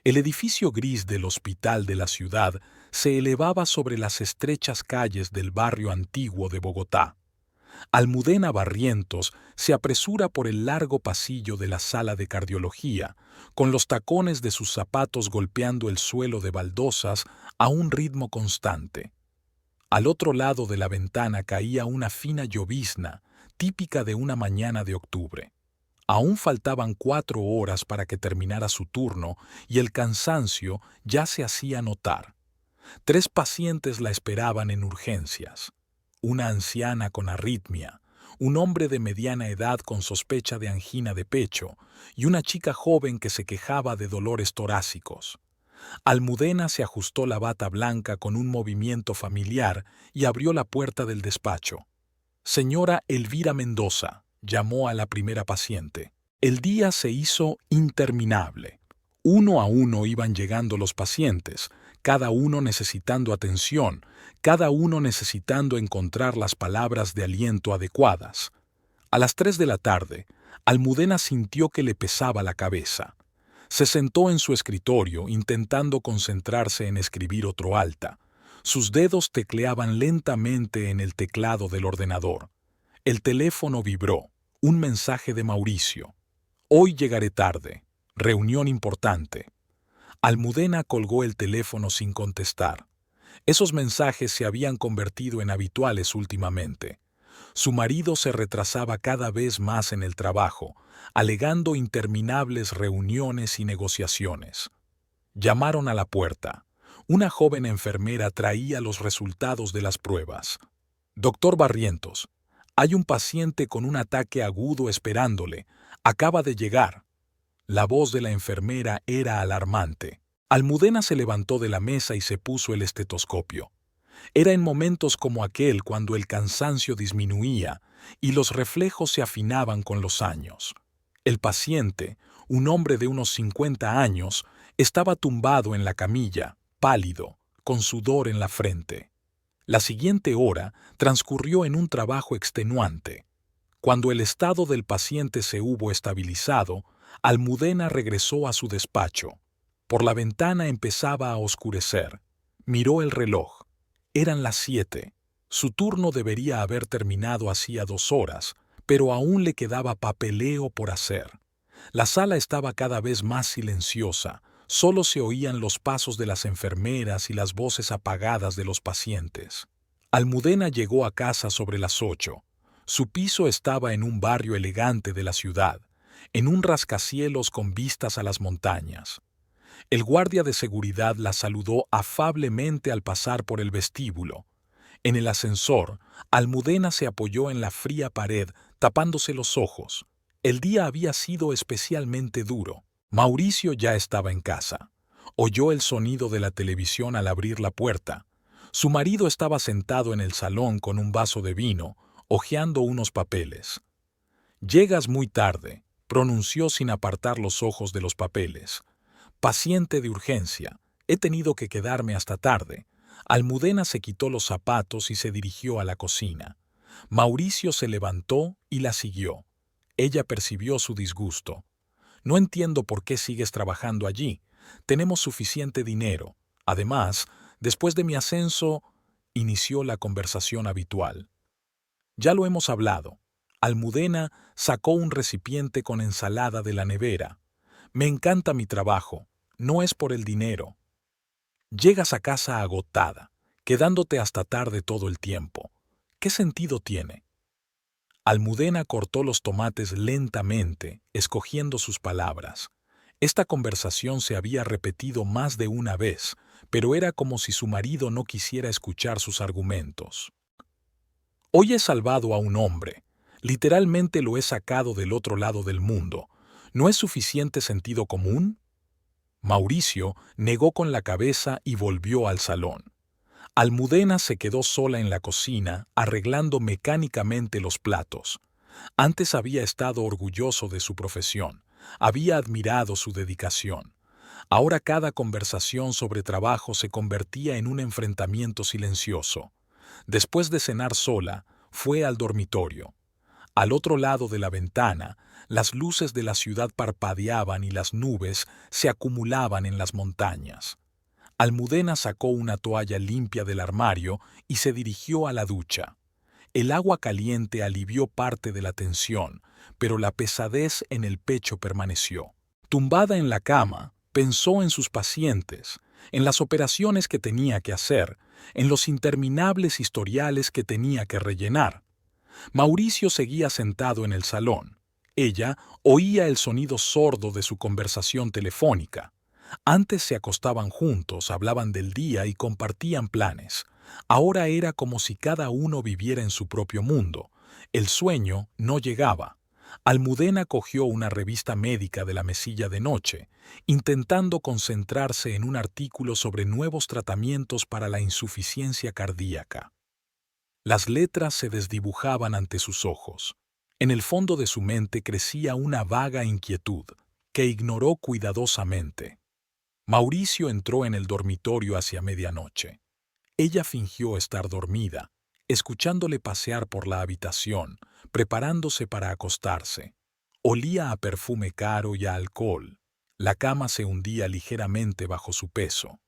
El edificio gris del hospital de la ciudad se elevaba sobre las estrechas calles del barrio antiguo de Bogotá. Almudena Barrientos se apresura por el largo pasillo de la sala de cardiología, con los tacones de sus zapatos golpeando el suelo de baldosas a un ritmo constante. Al otro lado de la ventana caía una fina llovizna, típica de una mañana de octubre. Aún faltaban 4 horas para que terminara su turno y el cansancio ya se hacía notar. 3 pacientes la esperaban en urgencias. Una anciana con arritmia, un hombre de mediana edad con sospecha de angina de pecho y una chica joven que se quejaba de dolores torácicos. Almudena se ajustó la bata blanca con un movimiento familiar y abrió la puerta del despacho. Señora Elvira Mendoza, llamó a la primera paciente. El día se hizo interminable. Uno a uno iban llegando los pacientes, cada uno necesitando atención, cada uno necesitando encontrar las palabras de aliento adecuadas. A las 3 de la tarde, Almudena sintió que le pesaba la cabeza. Se sentó en su escritorio intentando concentrarse en escribir otro alta. Sus dedos tecleaban lentamente en el teclado del ordenador. El teléfono vibró. Un mensaje de Mauricio. Hoy llegaré tarde. Reunión importante. Almudena colgó el teléfono sin contestar. Esos mensajes se habían convertido en habituales últimamente. Su marido se retrasaba cada vez más en el trabajo, alegando interminables reuniones y negociaciones. Llamaron a la puerta. Una joven enfermera traía los resultados de las pruebas. Doctor Barrientos, hay un paciente con un ataque agudo esperándole. Acaba de llegar. La voz de la enfermera era alarmante. Almudena se levantó de la mesa y se puso el estetoscopio. Era en momentos como aquel cuando el cansancio disminuía y los reflejos se afinaban con los años. El paciente, un hombre de unos 50 años, estaba tumbado en la camilla, pálido, con sudor en la frente. La siguiente hora transcurrió en un trabajo extenuante. Cuando el estado del paciente se hubo estabilizado, Almudena regresó a su despacho. Por la ventana empezaba a oscurecer. Miró el reloj. Eran las 7. Su turno debería haber terminado hacía 2 horas, pero aún le quedaba papeleo por hacer. La sala estaba cada vez más silenciosa. Solo se oían los pasos de las enfermeras y las voces apagadas de los pacientes. Almudena llegó a casa sobre las 8. Su piso estaba en un barrio elegante de la ciudad, en un rascacielos con vistas a las montañas. El guardia de seguridad la saludó afablemente al pasar por el vestíbulo. En el ascensor, Almudena se apoyó en la fría pared, tapándose los ojos. El día había sido especialmente duro. Mauricio ya estaba en casa. Oyó el sonido de la televisión al abrir la puerta. Su marido estaba sentado en el salón con un vaso de vino, hojeando unos papeles. «Llegas muy tarde», pronunció sin apartar los ojos de los papeles. «Paciente de urgencia. He tenido que quedarme hasta tarde». Almudena se quitó los zapatos y se dirigió a la cocina. Mauricio se levantó y la siguió. Ella percibió su disgusto. «No entiendo por qué sigues trabajando allí. Tenemos suficiente dinero. Además, después de mi ascenso», inició la conversación habitual. «Ya lo hemos hablado». Almudena sacó un recipiente con ensalada de la nevera. «Me encanta mi trabajo. No es por el dinero». «Llegas a casa agotada, quedándote hasta tarde todo el tiempo. ¿Qué sentido tiene?». Almudena cortó los tomates lentamente, escogiendo sus palabras. Esta conversación se había repetido más de una vez, pero era como si su marido no quisiera escuchar sus argumentos. «Hoy he salvado a un hombre. Literalmente lo he sacado del otro lado del mundo. ¿No es suficiente sentido común?». Mauricio negó con la cabeza y volvió al salón. Almudena se quedó sola en la cocina, arreglando mecánicamente los platos. Antes había estado orgulloso de su profesión, había admirado su dedicación. Ahora cada conversación sobre trabajo se convertía en un enfrentamiento silencioso. Después de cenar sola, fue al dormitorio. Al otro lado de la ventana, las luces de la ciudad parpadeaban y las nubes se acumulaban en las montañas. Almudena sacó una toalla limpia del armario y se dirigió a la ducha. El agua caliente alivió parte de la tensión, pero la pesadez en el pecho permaneció. Tumbada en la cama, pensó en sus pacientes, en las operaciones que tenía que hacer, en los interminables historiales que tenía que rellenar. Mauricio seguía sentado en el salón. Ella oía el sonido sordo de su conversación telefónica. Antes se acostaban juntos, hablaban del día y compartían planes. Ahora era como si cada uno viviera en su propio mundo. El sueño no llegaba. Almudena cogió una revista médica de la mesilla de noche, intentando concentrarse en un artículo sobre nuevos tratamientos para la insuficiencia cardíaca. Las letras se desdibujaban ante sus ojos. En el fondo de su mente crecía una vaga inquietud, que ignoró cuidadosamente. Mauricio entró en el dormitorio hacia medianoche. Ella fingió estar dormida, escuchándole pasear por la habitación, preparándose para acostarse. Olía a perfume caro y a alcohol. La cama se hundía ligeramente bajo su peso.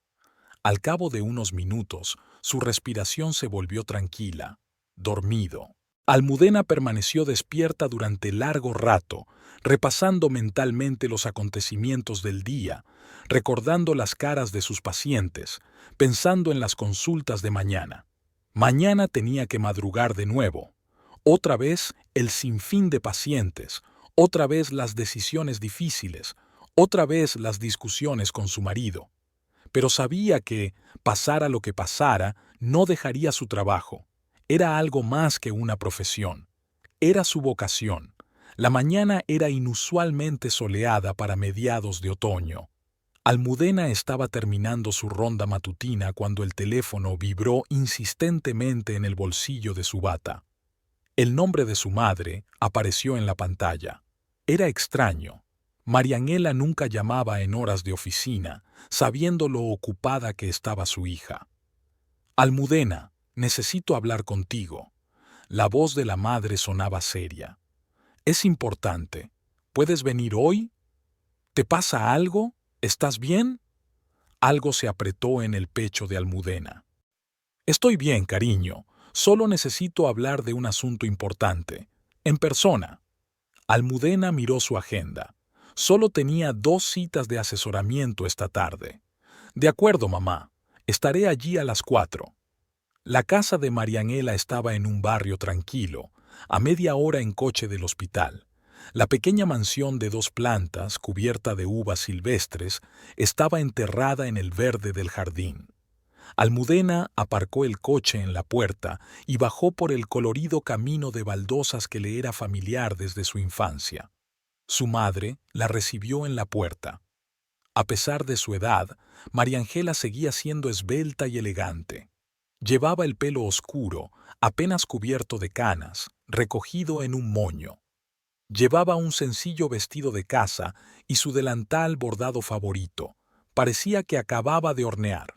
Al cabo de unos minutos, su respiración se volvió tranquila, dormido. Almudena permaneció despierta durante largo rato, repasando mentalmente los acontecimientos del día, recordando las caras de sus pacientes, pensando en las consultas de mañana. Mañana tenía que madrugar de nuevo. Otra vez el sinfín de pacientes, otra vez las decisiones difíciles, otra vez las discusiones con su marido. Pero sabía que, pasara lo que pasara, no dejaría su trabajo. Era algo más que una profesión. Era su vocación. La mañana era inusualmente soleada para mediados de otoño. Almudena estaba terminando su ronda matutina cuando el teléfono vibró insistentemente en el bolsillo de su bata. El nombre de su madre apareció en la pantalla. Era extraño. Marianela nunca llamaba en horas de oficina, sabiendo lo ocupada que estaba su hija. Almudena, necesito hablar contigo. La voz de la madre sonaba seria. Es importante. ¿Puedes venir hoy? ¿Te pasa algo? ¿Estás bien? Algo se apretó en el pecho de Almudena. Estoy bien, cariño. Solo necesito hablar de un asunto importante. En persona. Almudena miró su agenda. Solo tenía 2 citas de asesoramiento esta tarde. De acuerdo, mamá. Estaré allí a las 4. La casa de Marianela estaba en un barrio tranquilo, a media hora en coche del hospital. La pequeña mansión de 2 plantas, cubierta de uvas silvestres, estaba enterrada en el verde del jardín. Almudena aparcó el coche en la puerta y bajó por el colorido camino de baldosas que le era familiar desde su infancia. Su madre la recibió en la puerta. A pesar de su edad, Mariangela seguía siendo esbelta y elegante. Llevaba el pelo oscuro, apenas cubierto de canas, recogido en un moño. Llevaba un sencillo vestido de casa y su delantal bordado favorito. Parecía que acababa de hornear.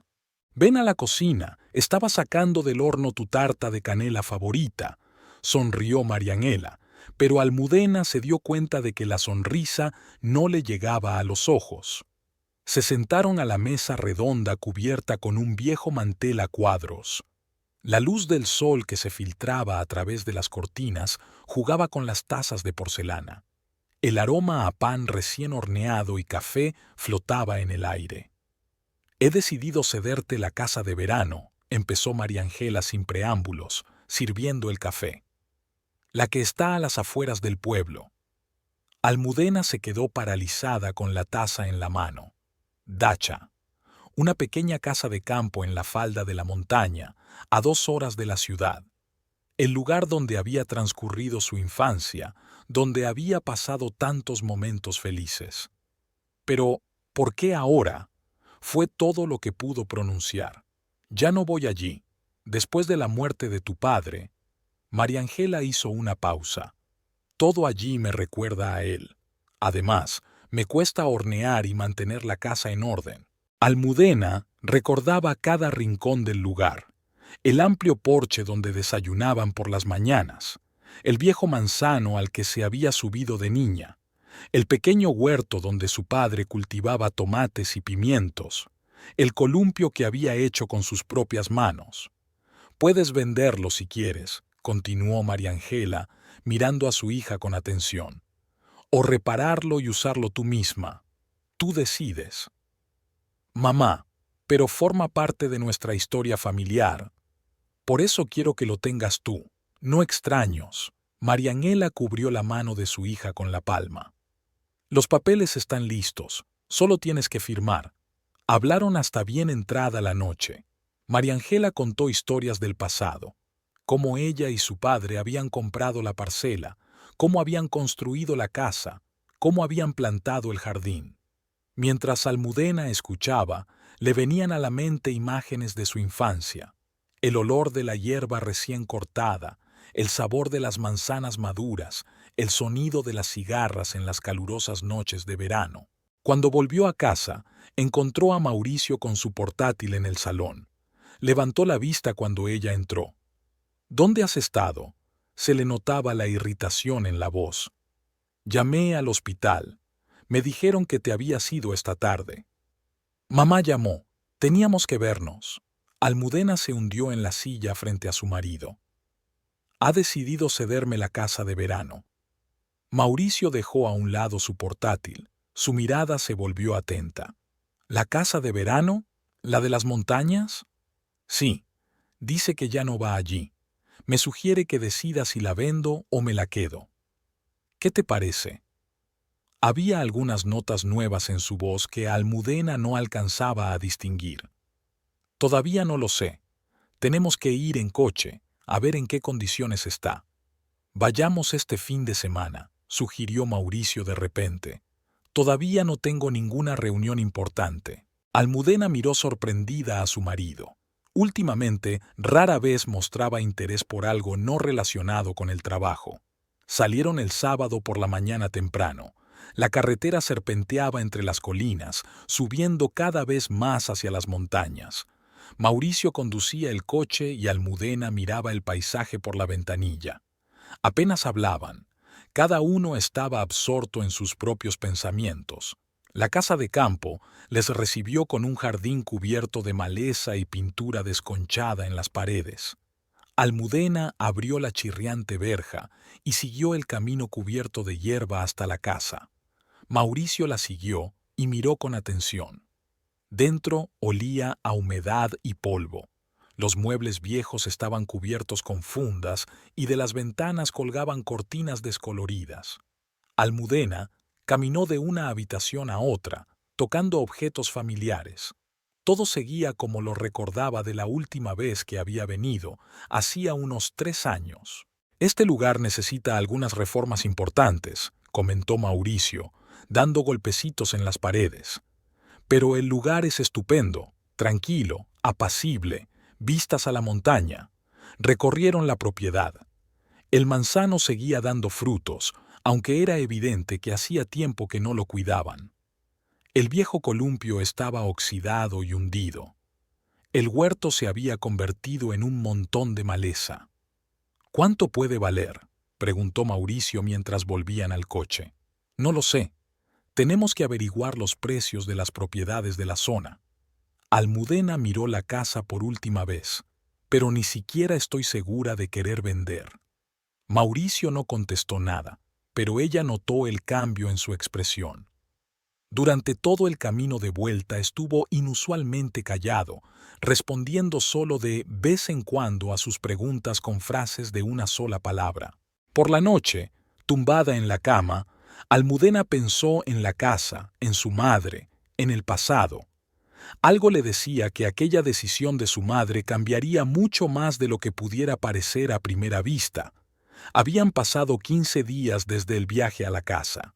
«Ven a la cocina, estaba sacando del horno tu tarta de canela favorita», sonrió Marianela, pero Almudena se dio cuenta de que la sonrisa no le llegaba a los ojos. Se sentaron a la mesa redonda cubierta con un viejo mantel a cuadros. La luz del sol que se filtraba a través de las cortinas jugaba con las tazas de porcelana. El aroma a pan recién horneado y café flotaba en el aire. «He decidido cederte la casa de verano», empezó Mariangela sin preámbulos, sirviendo el café. «La que está a las afueras del pueblo». Almudena se quedó paralizada con la taza en la mano. Dacha, una pequeña casa de campo en la falda de la montaña, a 2 horas de la ciudad. El lugar donde había transcurrido su infancia, donde había pasado tantos momentos felices. Pero, ¿por qué ahora? Fue todo lo que pudo pronunciar. «Ya no voy allí. Después de la muerte de tu padre». Mariangela hizo una pausa. «Todo allí me recuerda a él. Además, me cuesta hornear y mantener la casa en orden». Almudena recordaba cada rincón del lugar. El amplio porche donde desayunaban por las mañanas, el viejo manzano al que se había subido de niña, el pequeño huerto donde su padre cultivaba tomates y pimientos, el columpio que había hecho con sus propias manos. Puedes venderlo si quieres, continuó María Ángela, mirando a su hija con atención, o repararlo y usarlo tú misma. Tú decides. Mamá, pero forma parte de nuestra historia familiar. Por eso quiero que lo tengas tú, no extraños. María Ángela cubrió la mano de su hija con la palma. Los papeles están listos, solo tienes que firmar. Hablaron hasta bien entrada la noche. María Ángela contó historias del pasado, cómo ella y su padre habían comprado la parcela, cómo habían construido la casa, cómo habían plantado el jardín. Mientras Almudena escuchaba, le venían a la mente imágenes de su infancia, el olor de la hierba recién cortada, el sabor de las manzanas maduras, el sonido de las cigarras en las calurosas noches de verano. Cuando volvió a casa, encontró a Mauricio con su portátil en el salón. Levantó la vista cuando ella entró. ¿Dónde has estado? Se le notaba la irritación en la voz. Llamé al hospital. Me dijeron que te habías ido esta tarde. Mamá llamó. Teníamos que vernos. Almudena se hundió en la silla frente a su marido. Ha decidido cederme la casa de verano. Mauricio dejó a un lado su portátil. Su mirada se volvió atenta. ¿La casa de verano? ¿La de las montañas? Sí. Dice que ya no va allí. Me sugiere que decida si la vendo o me la quedo. ¿Qué te parece? Había algunas notas nuevas en su voz que Almudena no alcanzaba a distinguir. Todavía no lo sé. Tenemos que ir en coche, a ver en qué condiciones está. Vayamos este fin de semana, sugirió Mauricio de repente. Todavía no tengo ninguna reunión importante. Almudena miró sorprendida a su marido. Últimamente, rara vez mostraba interés por algo no relacionado con el trabajo. Salieron el sábado por la mañana temprano. La carretera serpenteaba entre las colinas, subiendo cada vez más hacia las montañas. Mauricio conducía el coche y Almudena miraba el paisaje por la ventanilla. Apenas hablaban. Cada uno estaba absorto en sus propios pensamientos. La casa de campo les recibió con un jardín cubierto de maleza y pintura desconchada en las paredes. Almudena abrió la chirriante verja y siguió el camino cubierto de hierba hasta la casa. Mauricio la siguió y miró con atención. Dentro olía a humedad y polvo. Los muebles viejos estaban cubiertos con fundas y de las ventanas colgaban cortinas descoloridas. Almudena caminó de una habitación a otra, tocando objetos familiares. Todo seguía como lo recordaba de la última vez que había venido, hacía unos 3 años. Este lugar necesita algunas reformas importantes, comentó Mauricio, dando golpecitos en las paredes. Pero el lugar es estupendo, tranquilo, apacible, vistas a la montaña. Recorrieron la propiedad. El manzano seguía dando frutos, aunque era evidente que hacía tiempo que no lo cuidaban. El viejo columpio estaba oxidado y hundido. El huerto se había convertido en un montón de maleza. ¿Cuánto puede valer?, preguntó Mauricio mientras volvían al coche. No lo sé. Tenemos que averiguar los precios de las propiedades de la zona. Almudena miró la casa por última vez, pero ni siquiera estoy segura de querer vender. Mauricio no contestó nada, pero ella notó el cambio en su expresión. Durante todo el camino de vuelta estuvo inusualmente callado, respondiendo solo de vez en cuando a sus preguntas con frases de una sola palabra. Por la noche, tumbada en la cama, Almudena pensó en la casa, en su madre, en el pasado. Algo le decía que aquella decisión de su madre cambiaría mucho más de lo que pudiera parecer a primera vista. Habían pasado 15 días desde el viaje a la casa.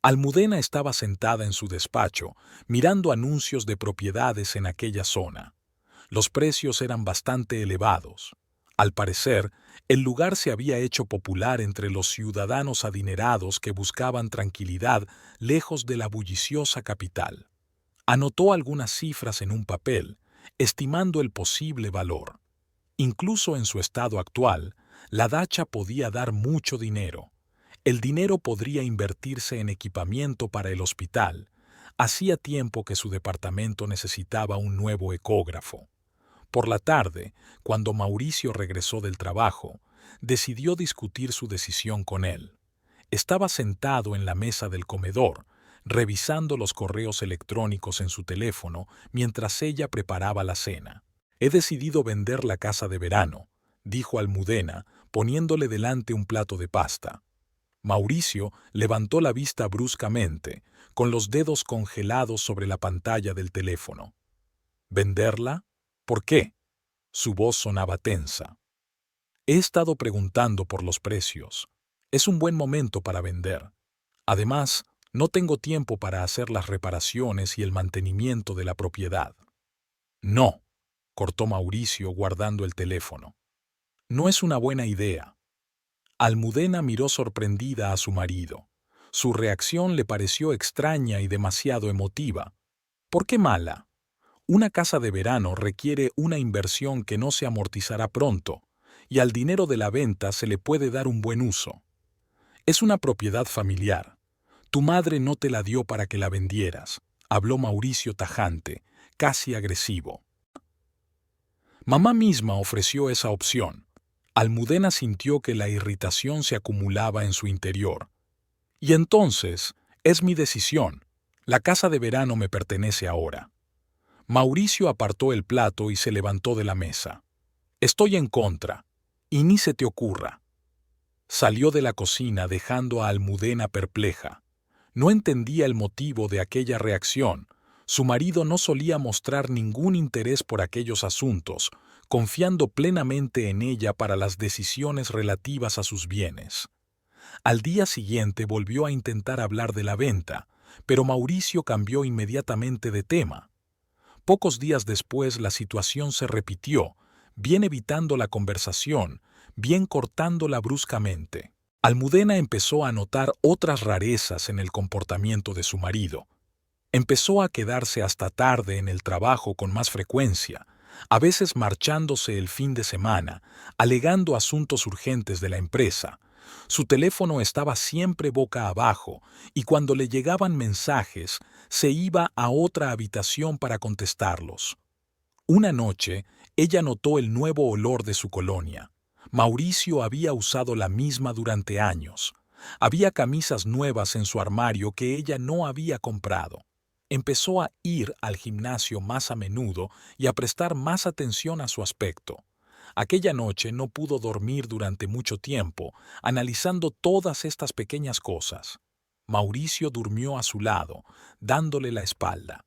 Almudena estaba sentada en su despacho, mirando anuncios de propiedades en aquella zona. Los precios eran bastante elevados. Al parecer, el lugar se había hecho popular entre los ciudadanos adinerados que buscaban tranquilidad lejos de la bulliciosa capital. Anotó algunas cifras en un papel, estimando el posible valor. Incluso en su estado actual, La dacha podía dar mucho dinero. El dinero podría invertirse en equipamiento para el hospital. Hacía tiempo que su departamento necesitaba un nuevo ecógrafo. Por la tarde, cuando Mauricio regresó del trabajo, decidió discutir su decisión con él. Estaba sentado en la mesa del comedor, revisando los correos electrónicos en su teléfono mientras ella preparaba la cena. He decidido vender la casa de verano, dijo Almudena, poniéndole delante un plato de pasta. Mauricio levantó la vista bruscamente, con los dedos congelados sobre la pantalla del teléfono. ¿Venderla? ¿Por qué? Su voz sonaba tensa. He estado preguntando por los precios. Es un buen momento para vender. Además, no tengo tiempo para hacer las reparaciones y el mantenimiento de la propiedad. No, cortó Mauricio guardando el teléfono. No es una buena idea. Almudena miró sorprendida a su marido. Su reacción le pareció extraña y demasiado emotiva. ¿Por qué mala? Una casa de verano requiere una inversión que no se amortizará pronto, y al dinero de la venta se le puede dar un buen uso. Es una propiedad familiar. Tu madre no te la dio para que la vendieras, habló Mauricio tajante, casi agresivo. Mamá misma ofreció esa opción. Almudena sintió que la irritación se acumulaba en su interior. Y entonces, es mi decisión. La casa de verano me pertenece ahora. Mauricio apartó el plato y se levantó de la mesa. Estoy en contra, y ni se te ocurra. Salió de la cocina dejando a Almudena perpleja. No entendía el motivo de aquella reacción. Su marido no solía mostrar ningún interés por aquellos asuntos, confiando plenamente en ella para las decisiones relativas a sus bienes. Al día siguiente volvió a intentar hablar de la venta, pero Mauricio cambió inmediatamente de tema. Pocos días después la situación se repitió, bien evitando la conversación, bien cortándola bruscamente. Almudena empezó a notar otras rarezas en el comportamiento de su marido. Empezó a quedarse hasta tarde en el trabajo con más frecuencia, a veces marchándose el fin de semana, alegando asuntos urgentes de la empresa. Su teléfono estaba siempre boca abajo y cuando le llegaban mensajes, se iba a otra habitación para contestarlos. Una noche, ella notó el nuevo olor de su colonia. Mauricio había usado la misma durante años. Había camisas nuevas en su armario que ella no había comprado. Empezó a ir al gimnasio más a menudo y a prestar más atención a su aspecto. Aquella noche no pudo dormir durante mucho tiempo, analizando todas estas pequeñas cosas. Mauricio durmió a su lado, dándole la espalda.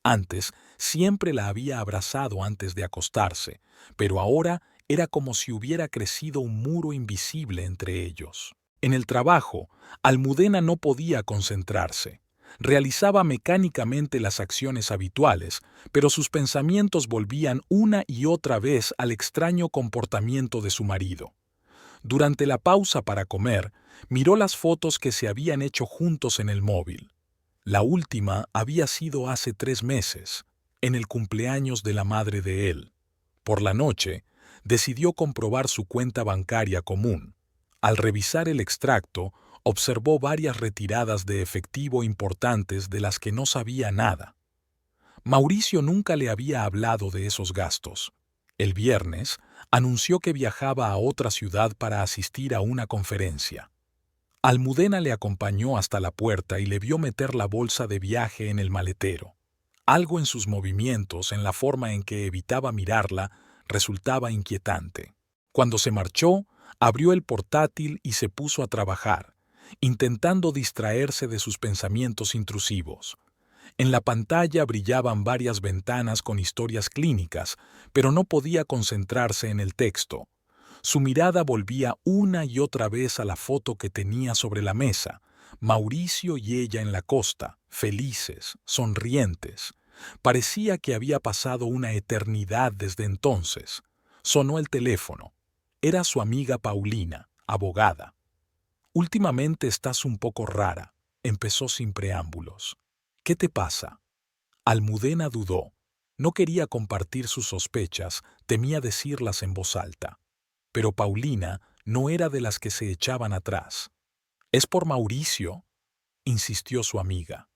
Antes, siempre la había abrazado antes de acostarse, pero ahora era como si hubiera crecido un muro invisible entre ellos. En el trabajo, Almudena no podía concentrarse. Realizaba mecánicamente las acciones habituales, pero sus pensamientos volvían una y otra vez al extraño comportamiento de su marido. Durante la pausa para comer, miró las fotos que se habían hecho juntos en el móvil. La última había sido hace 3 meses, en el cumpleaños de la madre de él. Por la noche, decidió comprobar su cuenta bancaria común. Al revisar el extracto, observó varias retiradas de efectivo importantes de las que no sabía nada. Mauricio nunca le había hablado de esos gastos. El viernes, anunció que viajaba a otra ciudad para asistir a una conferencia. Almudena le acompañó hasta la puerta y le vio meter la bolsa de viaje en el maletero. Algo en sus movimientos, en la forma en que evitaba mirarla, resultaba inquietante. Cuando se marchó, abrió el portátil y se puso a trabajar, intentando distraerse de sus pensamientos intrusivos. En la pantalla brillaban varias ventanas con historias clínicas, pero no podía concentrarse en el texto. Su mirada volvía una y otra vez a la foto que tenía sobre la mesa, Mauricio y ella en la costa, felices, sonrientes. Parecía que había pasado una eternidad desde entonces. Sonó el teléfono. Era su amiga Paulina, abogada. «Últimamente estás un poco rara», empezó sin preámbulos. «¿Qué te pasa?» Almudena dudó. No quería compartir sus sospechas, temía decirlas en voz alta. Pero Paulina no era de las que se echaban atrás. «¿Es por Mauricio?», insistió su amiga.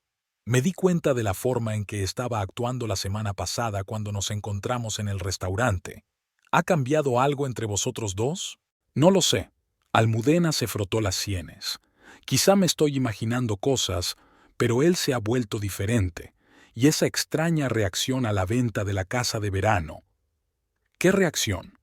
«Me di cuenta de la forma en que estaba actuando la semana pasada cuando nos encontramos en el restaurante. ¿Ha cambiado algo entre vosotros dos?». «No lo sé». Almudena se frotó las sienes. «Quizá me estoy imaginando cosas, pero él se ha vuelto diferente. Y esa extraña reacción a la venta de la casa de verano». «¿Qué reacción?».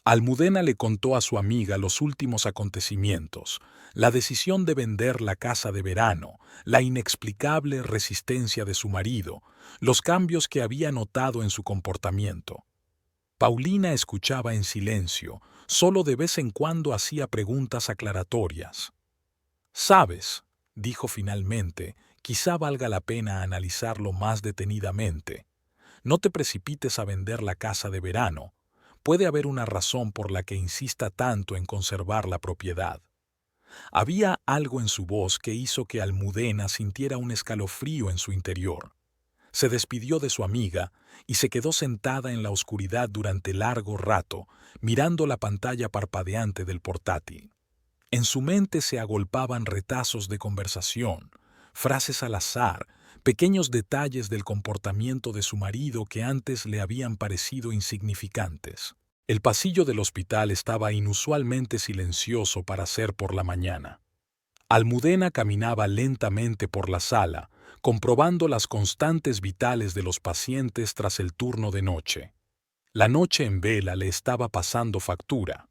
Almudena le contó a su amiga los últimos acontecimientos, la decisión de vender la casa de verano, la inexplicable resistencia de su marido, los cambios que había notado en su comportamiento. Paulina escuchaba en silencio, solo de vez en cuando hacía preguntas aclaratorias. «¿Sabes?», dijo finalmente, «quizá valga la pena analizarlo más detenidamente. No te precipites a vender la casa de verano. Puede haber una razón por la que insista tanto en conservar la propiedad». Había algo en su voz que hizo que Almudena sintiera un escalofrío en su interior. Se despidió de su amiga y se quedó sentada en la oscuridad durante largo rato, mirando la pantalla parpadeante del portátil. En su mente se agolpaban retazos de conversación, frases al azar, pequeños detalles del comportamiento de su marido que antes le habían parecido insignificantes. El pasillo del hospital estaba inusualmente silencioso para ser por la mañana. Almudena caminaba lentamente por la sala, comprobando las constantes vitales de los pacientes tras el turno de noche. La noche en vela le estaba pasando factura.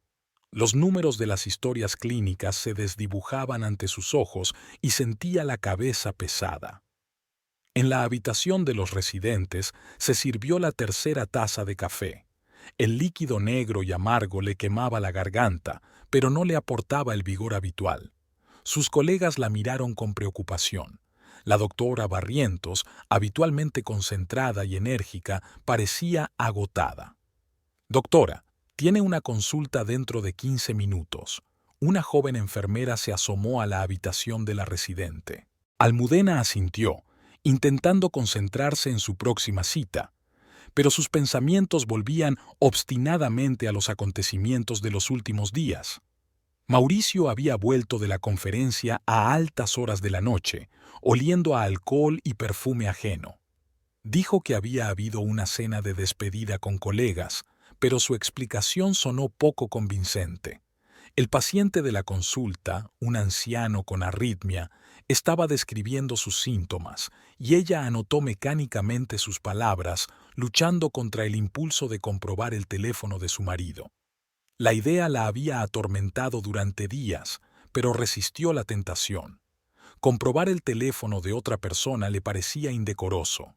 Los números de las historias clínicas se desdibujaban ante sus ojos y sentía la cabeza pesada. En la habitación de los residentes se sirvió la tercera taza de café. El líquido negro y amargo le quemaba la garganta, pero no le aportaba el vigor habitual. Sus colegas la miraron con preocupación. La doctora Barrientos, habitualmente concentrada y enérgica, parecía agotada. «Doctora, tiene una consulta dentro de 15 minutos». Una joven enfermera se asomó a la habitación de la residente. Almudena asintió, intentando concentrarse en su próxima cita, pero sus pensamientos volvían obstinadamente a los acontecimientos de los últimos días. Mauricio había vuelto de la conferencia a altas horas de la noche, oliendo a alcohol y perfume ajeno. Dijo que había habido una cena de despedida con colegas, pero su explicación sonó poco convincente. El paciente de la consulta, un anciano con arritmia, estaba describiendo sus síntomas, y ella anotó mecánicamente sus palabras, luchando contra el impulso de comprobar el teléfono de su marido. La idea la había atormentado durante días, pero resistió la tentación. Comprobar el teléfono de otra persona le parecía indecoroso.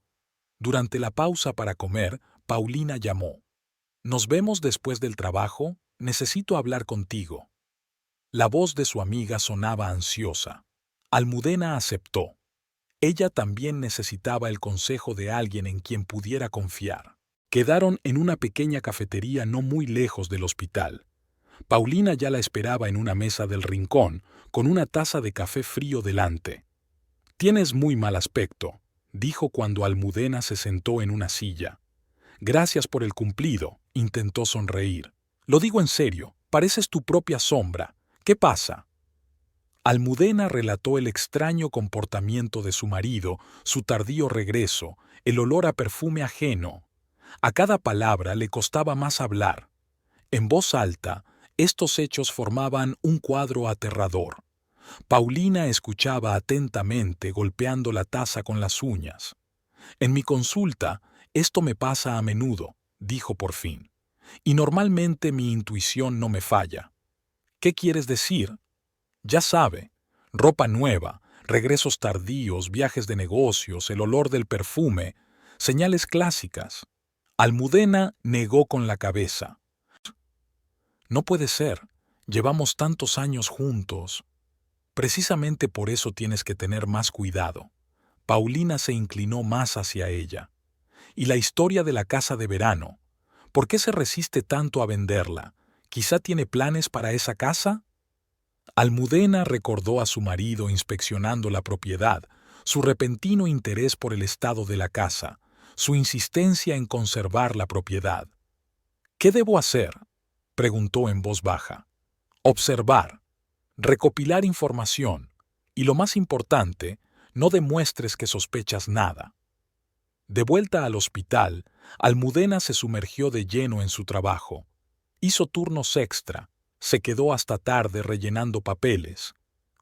Durante la pausa para comer, Paulina llamó. «¿Nos vemos después del trabajo? Necesito hablar contigo». La voz de su amiga sonaba ansiosa. Almudena aceptó. Ella también necesitaba el consejo de alguien en quien pudiera confiar. Quedaron en una pequeña cafetería no muy lejos del hospital. Paulina ya la esperaba en una mesa del rincón, con una taza de café frío delante. «Tienes muy mal aspecto», dijo cuando Almudena se sentó en una silla. «Gracias por el cumplido», intentó sonreír. «Lo digo en serio, pareces tu propia sombra. ¿Qué pasa?». Almudena relató el extraño comportamiento de su marido, su tardío regreso, el olor a perfume ajeno. A cada palabra le costaba más hablar. En voz alta, estos hechos formaban un cuadro aterrador. Paulina escuchaba atentamente, golpeando la taza con las uñas. «En mi consulta, esto me pasa a menudo», dijo por fin. «Y normalmente mi intuición no me falla». «¿Qué quieres decir?». «Ya sabe, ropa nueva, regresos tardíos, viajes de negocios, el olor del perfume, señales clásicas». Almudena negó con la cabeza. «No puede ser, llevamos tantos años juntos». «Precisamente por eso tienes que tener más cuidado». Paulina se inclinó más hacia ella. «Y la historia de la casa de verano. ¿Por qué se resiste tanto a venderla? ¿Quizá tiene planes para esa casa?». Almudena recordó a su marido inspeccionando la propiedad, su repentino interés por el estado de la casa, su insistencia en conservar la propiedad. «¿Qué debo hacer?», preguntó en voz baja. Observar, recopilar información y, lo más importante, no demuestres que sospechas nada. De vuelta al hospital, Almudena se sumergió de lleno en su trabajo. Hizo turnos extra, se quedó hasta tarde rellenando papeles.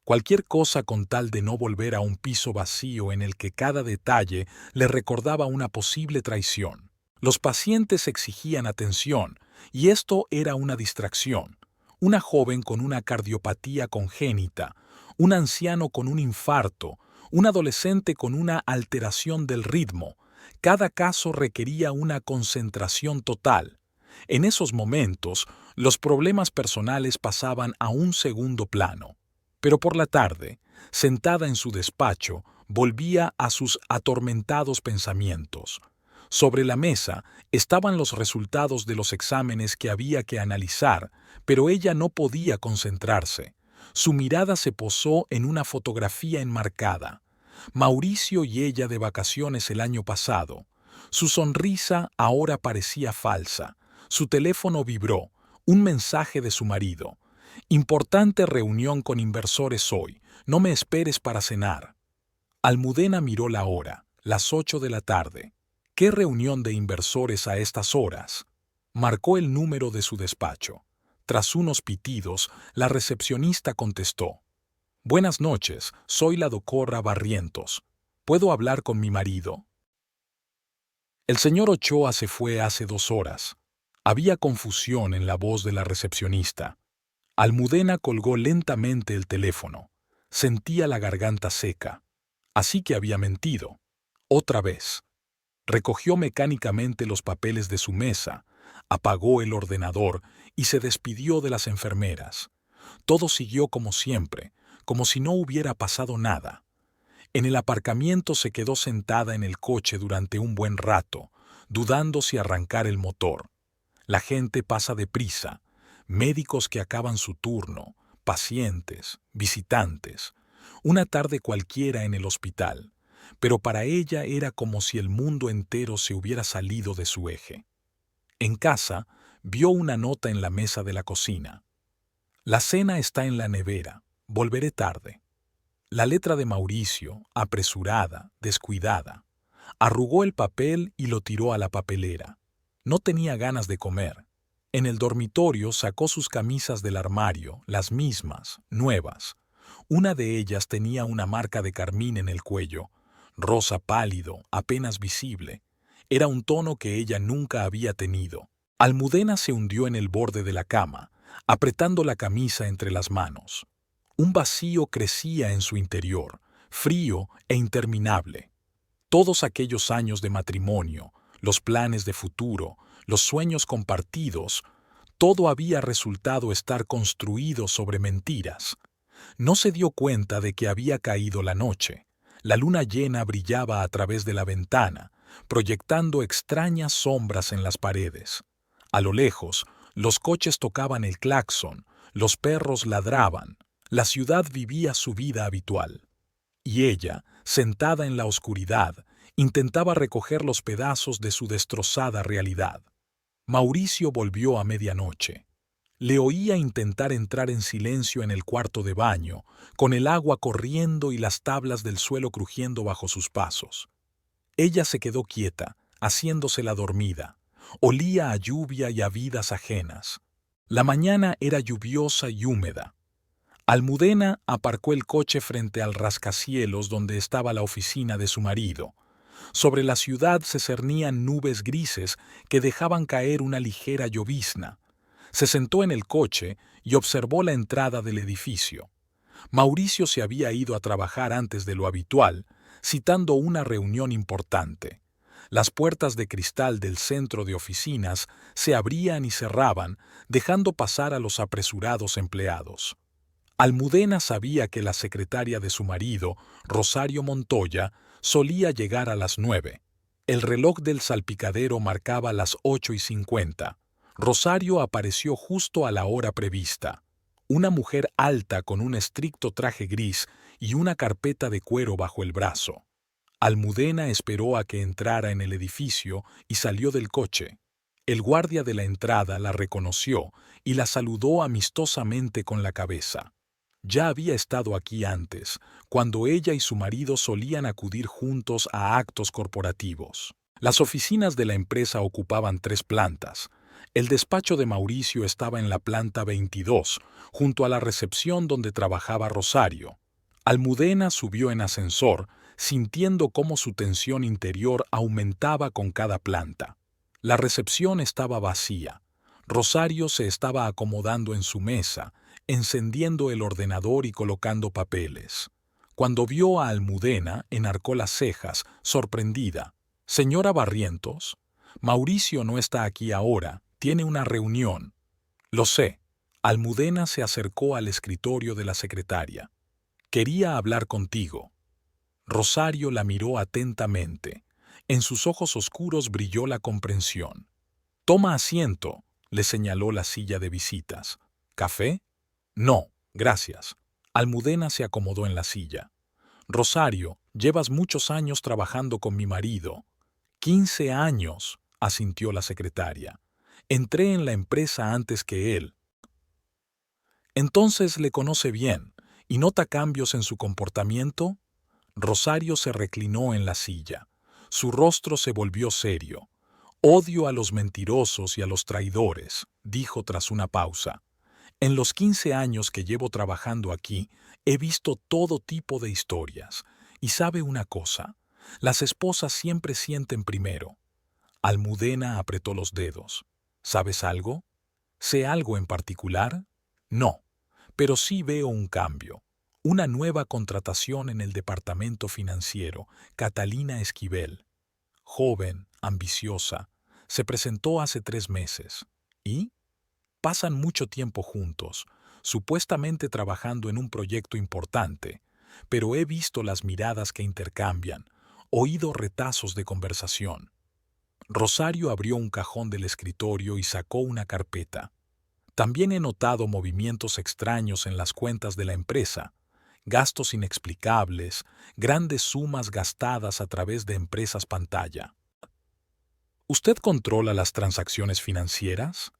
Cualquier cosa con tal de no volver a un piso vacío en el que cada detalle le recordaba una posible traición. Los pacientes exigían atención, y esto era una distracción. Una joven con una cardiopatía congénita, un anciano con un infarto, un adolescente con una alteración del ritmo. Cada caso requería una concentración total. En esos momentos, los problemas personales pasaban a un segundo plano. Pero por la tarde, sentada en su despacho, volvía a sus atormentados pensamientos. Sobre la mesa estaban los resultados de los exámenes que había que analizar, pero ella no podía concentrarse. Su mirada se posó en una fotografía enmarcada. Mauricio y ella de vacaciones el año pasado. Su sonrisa ahora parecía falsa. Su teléfono vibró. Un mensaje de su marido. Importante reunión con inversores hoy. No me esperes para cenar. Almudena miró la hora, las 8 de la tarde. ¿Qué reunión de inversores a estas horas? Marcó el número de su despacho. Tras unos pitidos, la recepcionista contestó. Buenas noches, soy la doctora Barrientos. ¿Puedo hablar con mi marido? El señor Ochoa se fue hace 2 horas. Había confusión en la voz de la recepcionista. Almudena colgó lentamente el teléfono. Sentía la garganta seca. Así que había mentido. Otra vez. Recogió mecánicamente los papeles de su mesa, apagó el ordenador y se despidió de las enfermeras. Todo siguió como siempre, como si no hubiera pasado nada. En el aparcamiento se quedó sentada en el coche durante un buen rato, dudando si arrancar el motor. La gente pasa deprisa, médicos que acaban su turno, pacientes, visitantes. Una tarde cualquiera en el hospital. Pero para ella era como si el mundo entero se hubiera salido de su eje. En casa, vio una nota en la mesa de la cocina. La cena está en la nevera, volveré tarde. La letra de Mauricio, apresurada, descuidada. Arrugó el papel y lo tiró a la papelera. No tenía ganas de comer. En el dormitorio sacó sus camisas del armario, las mismas, nuevas. Una de ellas tenía una marca de carmín en el cuello, rosa pálido, apenas visible. Era un tono que ella nunca había tenido. Almudena se hundió en el borde de la cama, apretando la camisa entre las manos. Un vacío crecía en su interior, frío e interminable. Todos aquellos años de matrimonio, los planes de futuro, los sueños compartidos, todo había resultado estar construido sobre mentiras. No se dio cuenta de que había caído la noche. La luna llena brillaba a través de la ventana, proyectando extrañas sombras en las paredes. A lo lejos, los coches tocaban el claxon, los perros ladraban, la ciudad vivía su vida habitual. Y ella, sentada en la oscuridad, intentaba recoger los pedazos de su destrozada realidad. Mauricio volvió a medianoche. Le oía intentar entrar en silencio en el cuarto de baño, con el agua corriendo y las tablas del suelo crujiendo bajo sus pasos. Ella se quedó quieta, haciéndose la dormida. Olía a lluvia y a vidas ajenas. La mañana era lluviosa y húmeda. Almudena aparcó el coche frente al rascacielos donde estaba la oficina de su marido. Sobre la ciudad se cernían nubes grises que dejaban caer una ligera llovizna. Se sentó en el coche y observó la entrada del edificio. Mauricio se había ido a trabajar antes de lo habitual, citando una reunión importante. Las puertas de cristal del centro de oficinas se abrían y cerraban, dejando pasar a los apresurados empleados. Almudena sabía que la secretaria de su marido, Rosario Montoya, solía llegar a las 9. El reloj del salpicadero marcaba las 8:50. Rosario apareció justo a la hora prevista. Una mujer alta con un estricto traje gris y una carpeta de cuero bajo el brazo. Almudena esperó a que entrara en el edificio y salió del coche. El guardia de la entrada la reconoció y la saludó amistosamente con la cabeza. Ya había estado aquí antes, cuando ella y su marido solían acudir juntos a actos corporativos. Las oficinas de la empresa ocupaban 3 plantas. El despacho de Mauricio estaba en la planta 22, junto a la recepción donde trabajaba Rosario. Almudena subió en ascensor, sintiendo cómo su tensión interior aumentaba con cada planta. La recepción estaba vacía. Rosario se estaba acomodando en su mesa, encendiendo el ordenador y colocando papeles. Cuando vio a Almudena, enarcó las cejas, sorprendida. «Señora Barrientos, Mauricio no está aquí ahora, tiene una reunión». «Lo sé». Almudena se acercó al escritorio de la secretaria. «Quería hablar contigo». Rosario la miró atentamente. En sus ojos oscuros brilló la comprensión. «Toma asiento», le señaló la silla de visitas. «¿Café?» «No, gracias». Almudena se acomodó en la silla. «Rosario, llevas muchos años trabajando con mi marido». 15 años, asintió la secretaria. «Entré en la empresa antes que él». «Entonces le conoce bien y nota cambios en su comportamiento». Rosario se reclinó en la silla. Su rostro se volvió serio. «Odio a los mentirosos y a los traidores», dijo tras una pausa. «En los 15 años que llevo trabajando aquí, he visto todo tipo de historias. Y sabe una cosa, las esposas siempre sienten primero». Almudena apretó los dedos. «¿Sabes algo? ¿Sé algo en particular?» «No, pero sí veo un cambio. Una nueva contratación en el departamento financiero, Catalina Esquivel. Joven, ambiciosa, se presentó hace 3 meses. ¿Y? Pasan mucho tiempo juntos, supuestamente trabajando en un proyecto importante, pero he visto las miradas que intercambian, oído retazos de conversación». Rosario abrió un cajón del escritorio y sacó una carpeta. «También he notado movimientos extraños en las cuentas de la empresa, gastos inexplicables, grandes sumas gastadas a través de empresas pantalla». «¿Usted controla las transacciones financieras?»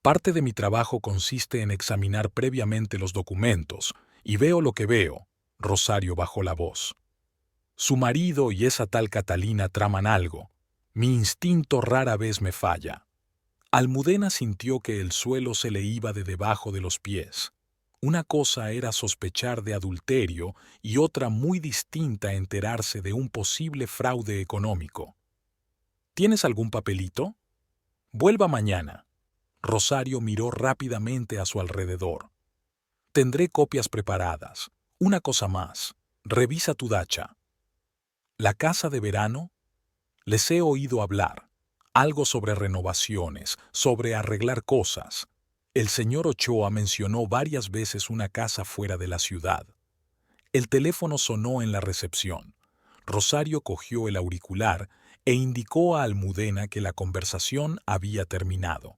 «Parte de mi trabajo consiste en examinar previamente los documentos, y veo lo que veo». Rosario bajó la voz. «Su marido y esa tal Catalina traman algo. Mi instinto rara vez me falla». Almudena sintió que el suelo se le iba de debajo de los pies. Una cosa era sospechar de adulterio y otra muy distinta enterarse de un posible fraude económico. «¿Tienes algún papelito?» «Vuelva mañana». Rosario miró rápidamente a su alrededor. «Tendré copias preparadas. Una cosa más. Revisa tu dacha». «¿La casa de verano?» «Les he oído hablar. Algo sobre renovaciones, sobre arreglar cosas». El señor Ochoa mencionó varias veces una casa fuera de la ciudad. El teléfono sonó en la recepción. Rosario cogió el auricular e indicó a Almudena que la conversación había terminado.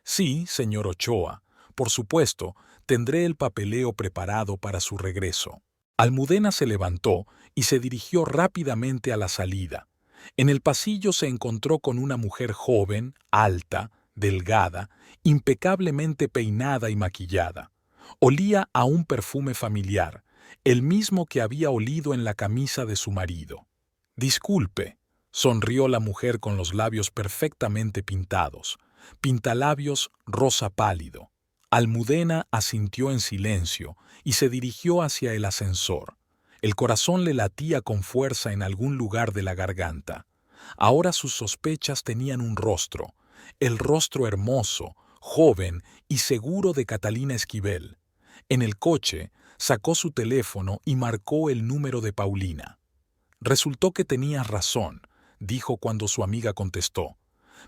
«Sí, señor Ochoa, por supuesto, tendré el papeleo preparado para su regreso». Almudena se levantó y se dirigió rápidamente a la salida. En el pasillo se encontró con una mujer joven, alta, delgada, impecablemente peinada y maquillada. Olía a un perfume familiar, el mismo que había olido en la camisa de su marido. «Disculpe», sonrió la mujer con los labios perfectamente pintados, pintalabios rosa pálido. Almudena asintió en silencio y se dirigió hacia el ascensor. El corazón le latía con fuerza en algún lugar de la garganta. Ahora sus sospechas tenían un rostro, el rostro hermoso, joven y seguro de Catalina Esquivel. En el coche, sacó su teléfono y marcó el número de Paulina. «Resultó que tenías razón», dijo cuando su amiga contestó,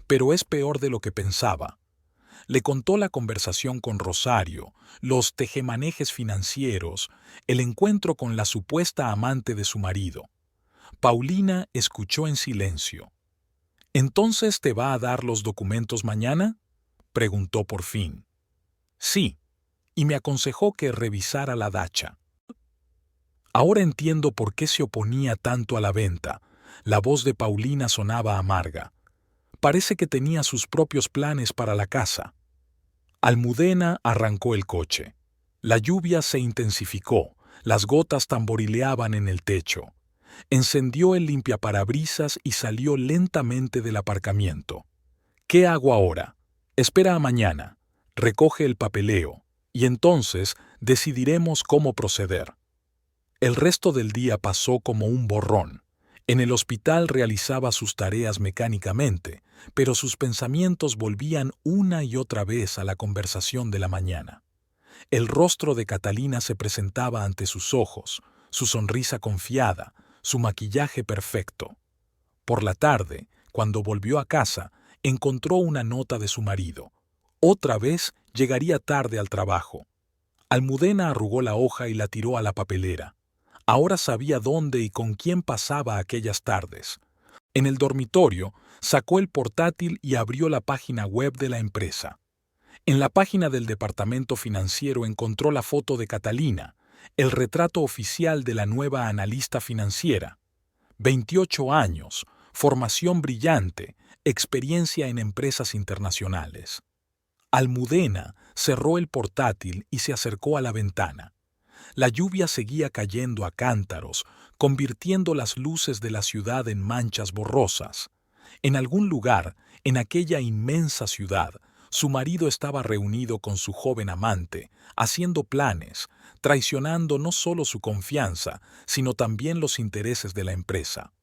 «pero es peor de lo que pensaba». Le contó la conversación con Rosario, los tejemanejes financieros, el encuentro con la supuesta amante de su marido. Paulina escuchó en silencio. «¿Entonces te va a dar los documentos mañana?», preguntó por fin. «Sí, y me aconsejó que revisara la dacha». «Ahora entiendo por qué se oponía tanto a la venta». La voz de Paulina sonaba amarga. Parece que tenía sus propios planes para la casa. Almudena arrancó el coche. La lluvia se intensificó, las gotas tamborileaban en el techo. Encendió el limpiaparabrisas y salió lentamente del aparcamiento. ¿Qué hago ahora? Espera a mañana. Recoge el papeleo, y entonces decidiremos cómo proceder. El resto del día pasó como un borrón. En el hospital realizaba sus tareas mecánicamente, pero sus pensamientos volvían una y otra vez a la conversación de la mañana. El rostro de Catalina se presentaba ante sus ojos, su sonrisa confiada, su maquillaje perfecto. Por la tarde, cuando volvió a casa, encontró una nota de su marido. Otra vez llegaría tarde al trabajo. Almudena arrugó la hoja y la tiró a la papelera. Ahora sabía dónde y con quién pasaba aquellas tardes. En el dormitorio, sacó el portátil y abrió la página web de la empresa. En la página del departamento financiero encontró la foto de Catalina, el retrato oficial de la nueva analista financiera. 28 años, formación brillante, experiencia en empresas internacionales. Almudena cerró el portátil y se acercó a la ventana. La lluvia seguía cayendo a cántaros, convirtiendo las luces de la ciudad en manchas borrosas. En algún lugar, en aquella inmensa ciudad, su marido estaba reunido con su joven amante, haciendo planes, traicionando no solo su confianza, sino también los intereses de la empresa.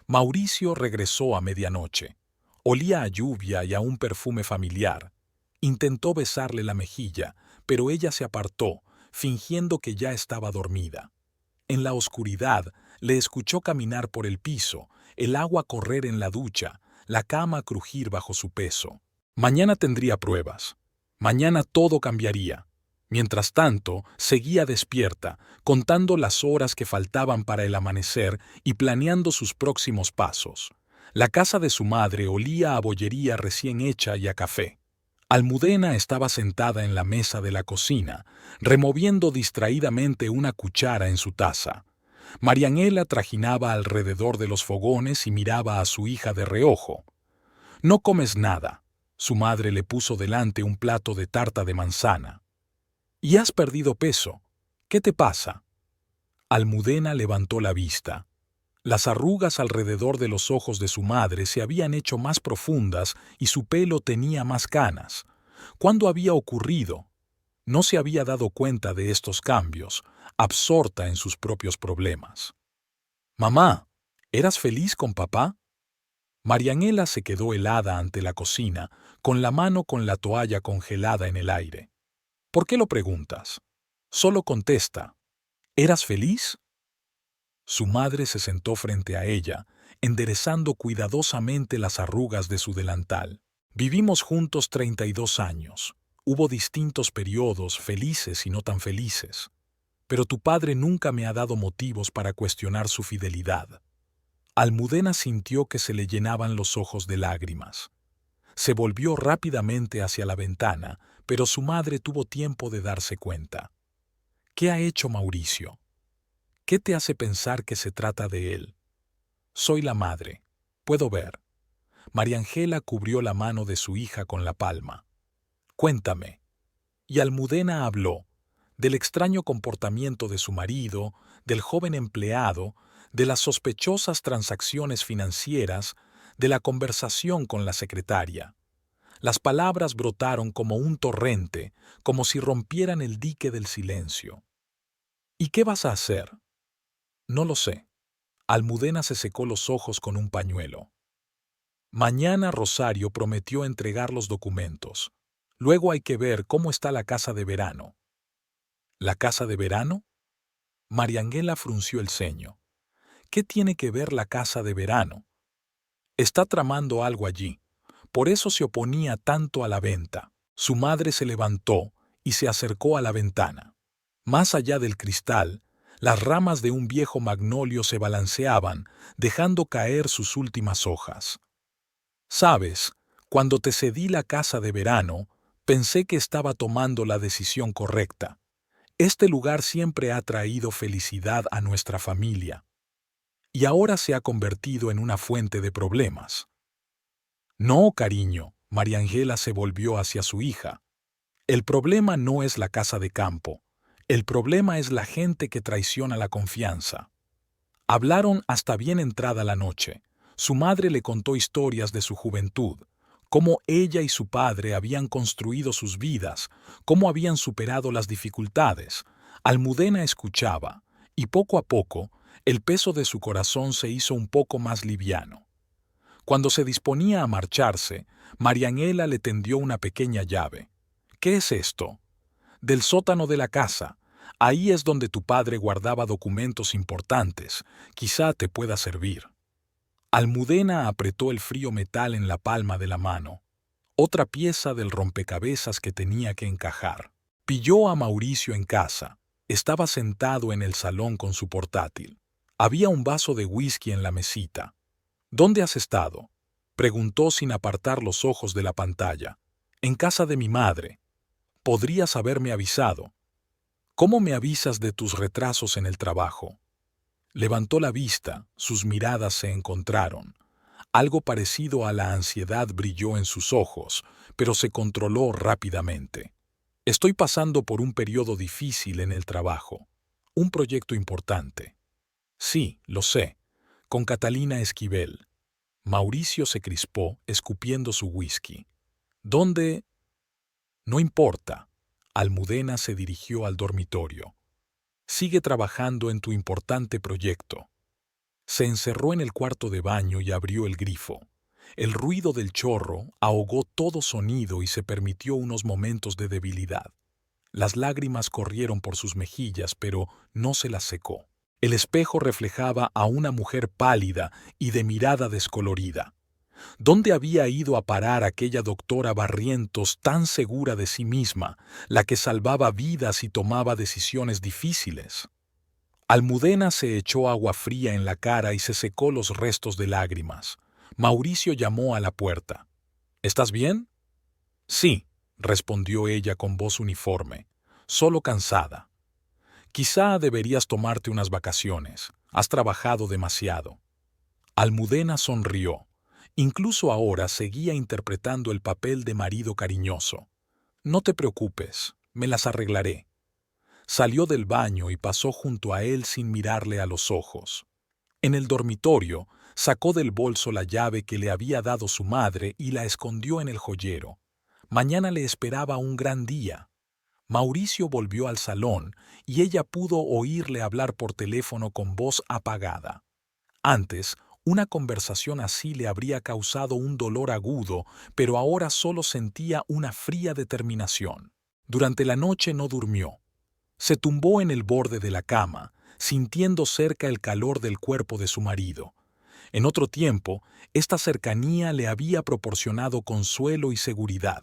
Mauricio regresó a medianoche. Olía a lluvia y a un perfume familiar. Intentó besarle la mejilla, pero ella se apartó, fingiendo que ya estaba dormida. En la oscuridad, le escuchó caminar por el piso, el agua correr en la ducha, la cama crujir bajo su peso. Mañana tendría pruebas. Mañana todo cambiaría. Mientras tanto, seguía despierta, contando las horas que faltaban para el amanecer y planeando sus próximos pasos. La casa de su madre olía a bollería recién hecha y a café. Almudena estaba sentada en la mesa de la cocina, removiendo distraídamente una cuchara en su taza. Marianela trajinaba alrededor de los fogones y miraba a su hija de reojo. «No comes nada». Su madre le puso delante un plato de tarta de manzana. «Y has perdido peso. ¿Qué te pasa?» Almudena levantó la vista. Las arrugas alrededor de los ojos de su madre se habían hecho más profundas y su pelo tenía más canas. ¿Cuándo había ocurrido? No se había dado cuenta de estos cambios, absorta en sus propios problemas. «Mamá, ¿eras feliz con papá?» Marianela se quedó helada ante la cocina, con la mano con la toalla congelada en el aire. «¿Por qué lo preguntas? Solo contesta. ¿Eras feliz?» Su madre se sentó frente a ella, enderezando cuidadosamente las arrugas de su delantal. «Vivimos juntos 32 años. Hubo distintos periodos, felices y no tan felices. Pero tu padre nunca me ha dado motivos para cuestionar su fidelidad». Almudena sintió que se le llenaban los ojos de lágrimas. Se volvió rápidamente hacia la ventana, pero su madre tuvo tiempo de darse cuenta. «¿Qué ha hecho Mauricio? ¿Qué te hace pensar que se trata de él?» «Soy la madre. Puedo ver». Mariangela cubrió la mano de su hija con la palma. «Cuéntame». Y Almudena habló del extraño comportamiento de su marido, del joven empleado, de las sospechosas transacciones financieras, de la conversación con la secretaria. Las palabras brotaron como un torrente, como si rompieran el dique del silencio. «¿Y qué vas a hacer?» «No lo sé». Almudena se secó los ojos con un pañuelo. «Mañana Rosario prometió entregar los documentos. Luego hay que ver cómo está la casa de verano». «¿La casa de verano?» Marianela frunció el ceño. «¿Qué tiene que ver la casa de verano?» «Está tramando algo allí. Por eso se oponía tanto a la venta». Su madre se levantó y se acercó a la ventana. Más allá del cristal, las ramas de un viejo magnolio se balanceaban, dejando caer sus últimas hojas. «Sabes, cuando te cedí la casa de verano, pensé que estaba tomando la decisión correcta. Este lugar siempre ha traído felicidad a nuestra familia. Y ahora se ha convertido en una fuente de problemas». No, cariño, María Ángela se volvió hacia su hija. El problema no es la casa de campo. El problema es la gente que traiciona la confianza. Hablaron hasta bien entrada la noche. Su madre le contó historias de su juventud, cómo ella y su padre habían construido sus vidas, cómo habían superado las dificultades. Almudena escuchaba, y poco a poco, el peso de su corazón se hizo un poco más liviano. Cuando se disponía a marcharse, Marianela le tendió una pequeña llave. ¿Qué es esto? Del sótano de la casa. Ahí es donde tu padre guardaba documentos importantes. Quizá te pueda servir. Almudena apretó el frío metal en la palma de la mano. Otra pieza del rompecabezas que tenía que encajar. Pilló a Mauricio en casa. Estaba sentado en el salón con su portátil. Había un vaso de whisky en la mesita. ¿Dónde has estado?, preguntó sin apartar los ojos de la pantalla. En casa de mi madre. Podrías haberme avisado. ¿Cómo me avisas de tus retrasos en el trabajo? Levantó la vista, sus miradas se encontraron. Algo parecido a la ansiedad brilló en sus ojos, pero se controló rápidamente. Estoy pasando por un periodo difícil en el trabajo. Un proyecto importante. Sí, lo sé. Con Catalina Esquivel. Mauricio se crispó, escupiendo su whisky. ¿Dónde? No importa. Almudena se dirigió al dormitorio. Sigue trabajando en tu importante proyecto. Se encerró en el cuarto de baño y abrió el grifo. El ruido del chorro ahogó todo sonido y se permitió unos momentos de debilidad. Las lágrimas corrieron por sus mejillas, pero no se las secó. El espejo reflejaba a una mujer pálida y de mirada descolorida. ¿Dónde había ido a parar aquella doctora Barrientos tan segura de sí misma, la que salvaba vidas y tomaba decisiones difíciles? Almudena se echó agua fría en la cara y se secó los restos de lágrimas. Mauricio llamó a la puerta. ¿Estás bien? Sí, respondió ella con voz uniforme, solo cansada. Quizá deberías tomarte unas vacaciones. Has trabajado demasiado. Almudena sonrió. Incluso ahora seguía interpretando el papel de marido cariñoso. No te preocupes, me las arreglaré. Salió del baño y pasó junto a él sin mirarle a los ojos. En el dormitorio, sacó del bolso la llave que le había dado su madre y la escondió en el joyero. Mañana le esperaba un gran día. Mauricio volvió al salón y ella pudo oírle hablar por teléfono con voz apagada. Antes, una conversación así le habría causado un dolor agudo, pero ahora solo sentía una fría determinación. Durante la noche no durmió. Se tumbó en el borde de la cama, sintiendo cerca el calor del cuerpo de su marido. En otro tiempo, esta cercanía le había proporcionado consuelo y seguridad.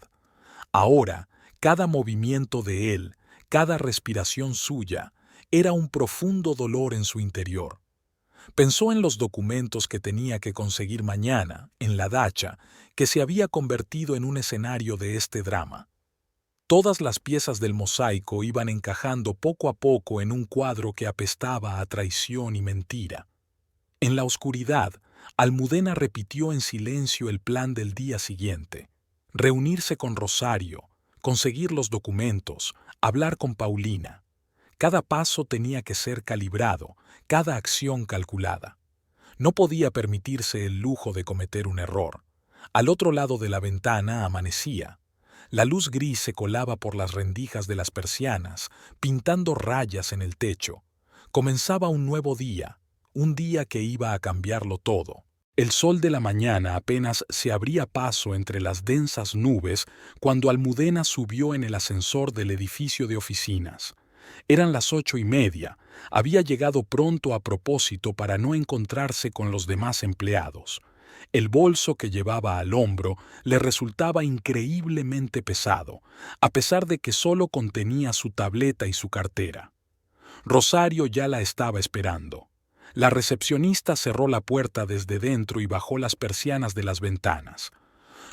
Ahora, cada movimiento de él, cada respiración suya, era un profundo dolor en su interior. Pensó en los documentos que tenía que conseguir mañana, en la dacha, que se había convertido en un escenario de este drama. Todas las piezas del mosaico iban encajando poco a poco en un cuadro que apestaba a traición y mentira. En la oscuridad, Almudena repitió en silencio el plan del día siguiente: reunirse con Rosario, conseguir los documentos, hablar con Paulina. Cada paso tenía que ser calibrado, cada acción calculada. No podía permitirse el lujo de cometer un error. Al otro lado de la ventana amanecía. La luz gris se colaba por las rendijas de las persianas, pintando rayas en el techo. Comenzaba un nuevo día, un día que iba a cambiarlo todo. El sol de la mañana apenas se abría paso entre las densas nubes cuando Almudena subió en el ascensor del edificio de oficinas. Eran las 8:30. Había llegado pronto a propósito para no encontrarse con los demás empleados. El bolso que llevaba al hombro le resultaba increíblemente pesado, a pesar de que solo contenía su tableta y su cartera. Rosario ya la estaba esperando. La recepcionista cerró la puerta desde dentro y bajó las persianas de las ventanas.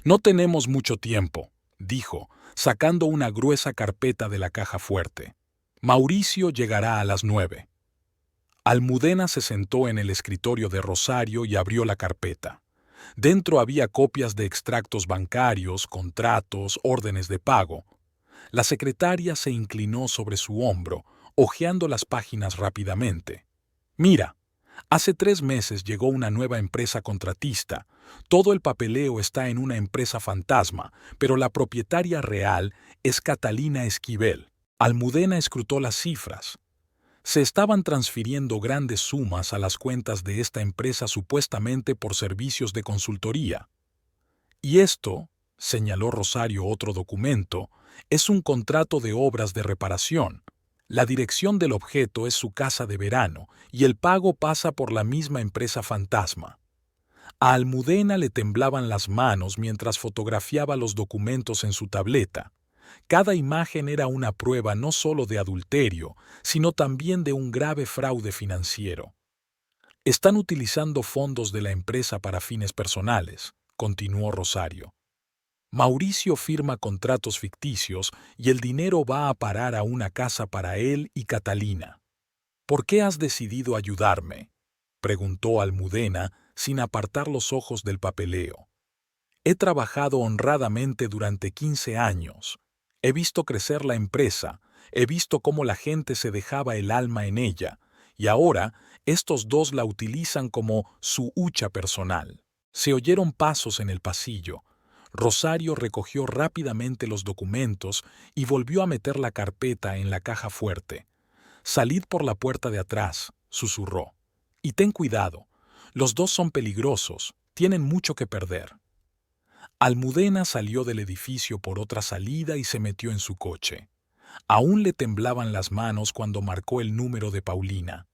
«No tenemos mucho tiempo», dijo, sacando una gruesa carpeta de la caja fuerte. «Mauricio llegará a las 9». Almudena se sentó en el escritorio de Rosario y abrió la carpeta. Dentro había copias de extractos bancarios, contratos, órdenes de pago. La secretaria se inclinó sobre su hombro, hojeando las páginas rápidamente. Mira, hace 3 meses llegó una nueva empresa contratista. Todo el papeleo está en una empresa fantasma, pero la propietaria real es Catalina Esquivel. Almudena escrutó las cifras. Se estaban transfiriendo grandes sumas a las cuentas de esta empresa supuestamente por servicios de consultoría. Y esto, señaló Rosario otro documento, es un contrato de obras de reparación. La dirección del objeto es su casa de verano y el pago pasa por la misma empresa fantasma. A Almudena le temblaban las manos mientras fotografiaba los documentos en su tableta. Cada imagen era una prueba no solo de adulterio, sino también de un grave fraude financiero. Están utilizando fondos de la empresa para fines personales, continuó Rosario. Mauricio firma contratos ficticios y el dinero va a parar a una casa para él y Catalina. ¿Por qué has decidido ayudarme?, preguntó Almudena sin apartar los ojos del papeleo. He trabajado honradamente durante 15 años. He visto crecer la empresa, he visto cómo la gente se dejaba el alma en ella, y ahora estos dos la utilizan como su hucha personal. Se oyeron pasos en el pasillo. Rosario recogió rápidamente los documentos y volvió a meter la carpeta en la caja fuerte. «Salid por la puerta de atrás», susurró. «Y ten cuidado. Los dos son peligrosos, tienen mucho que perder». Almudena salió del edificio por otra salida y se metió en su coche. Aún le temblaban las manos cuando marcó el número de Paulina.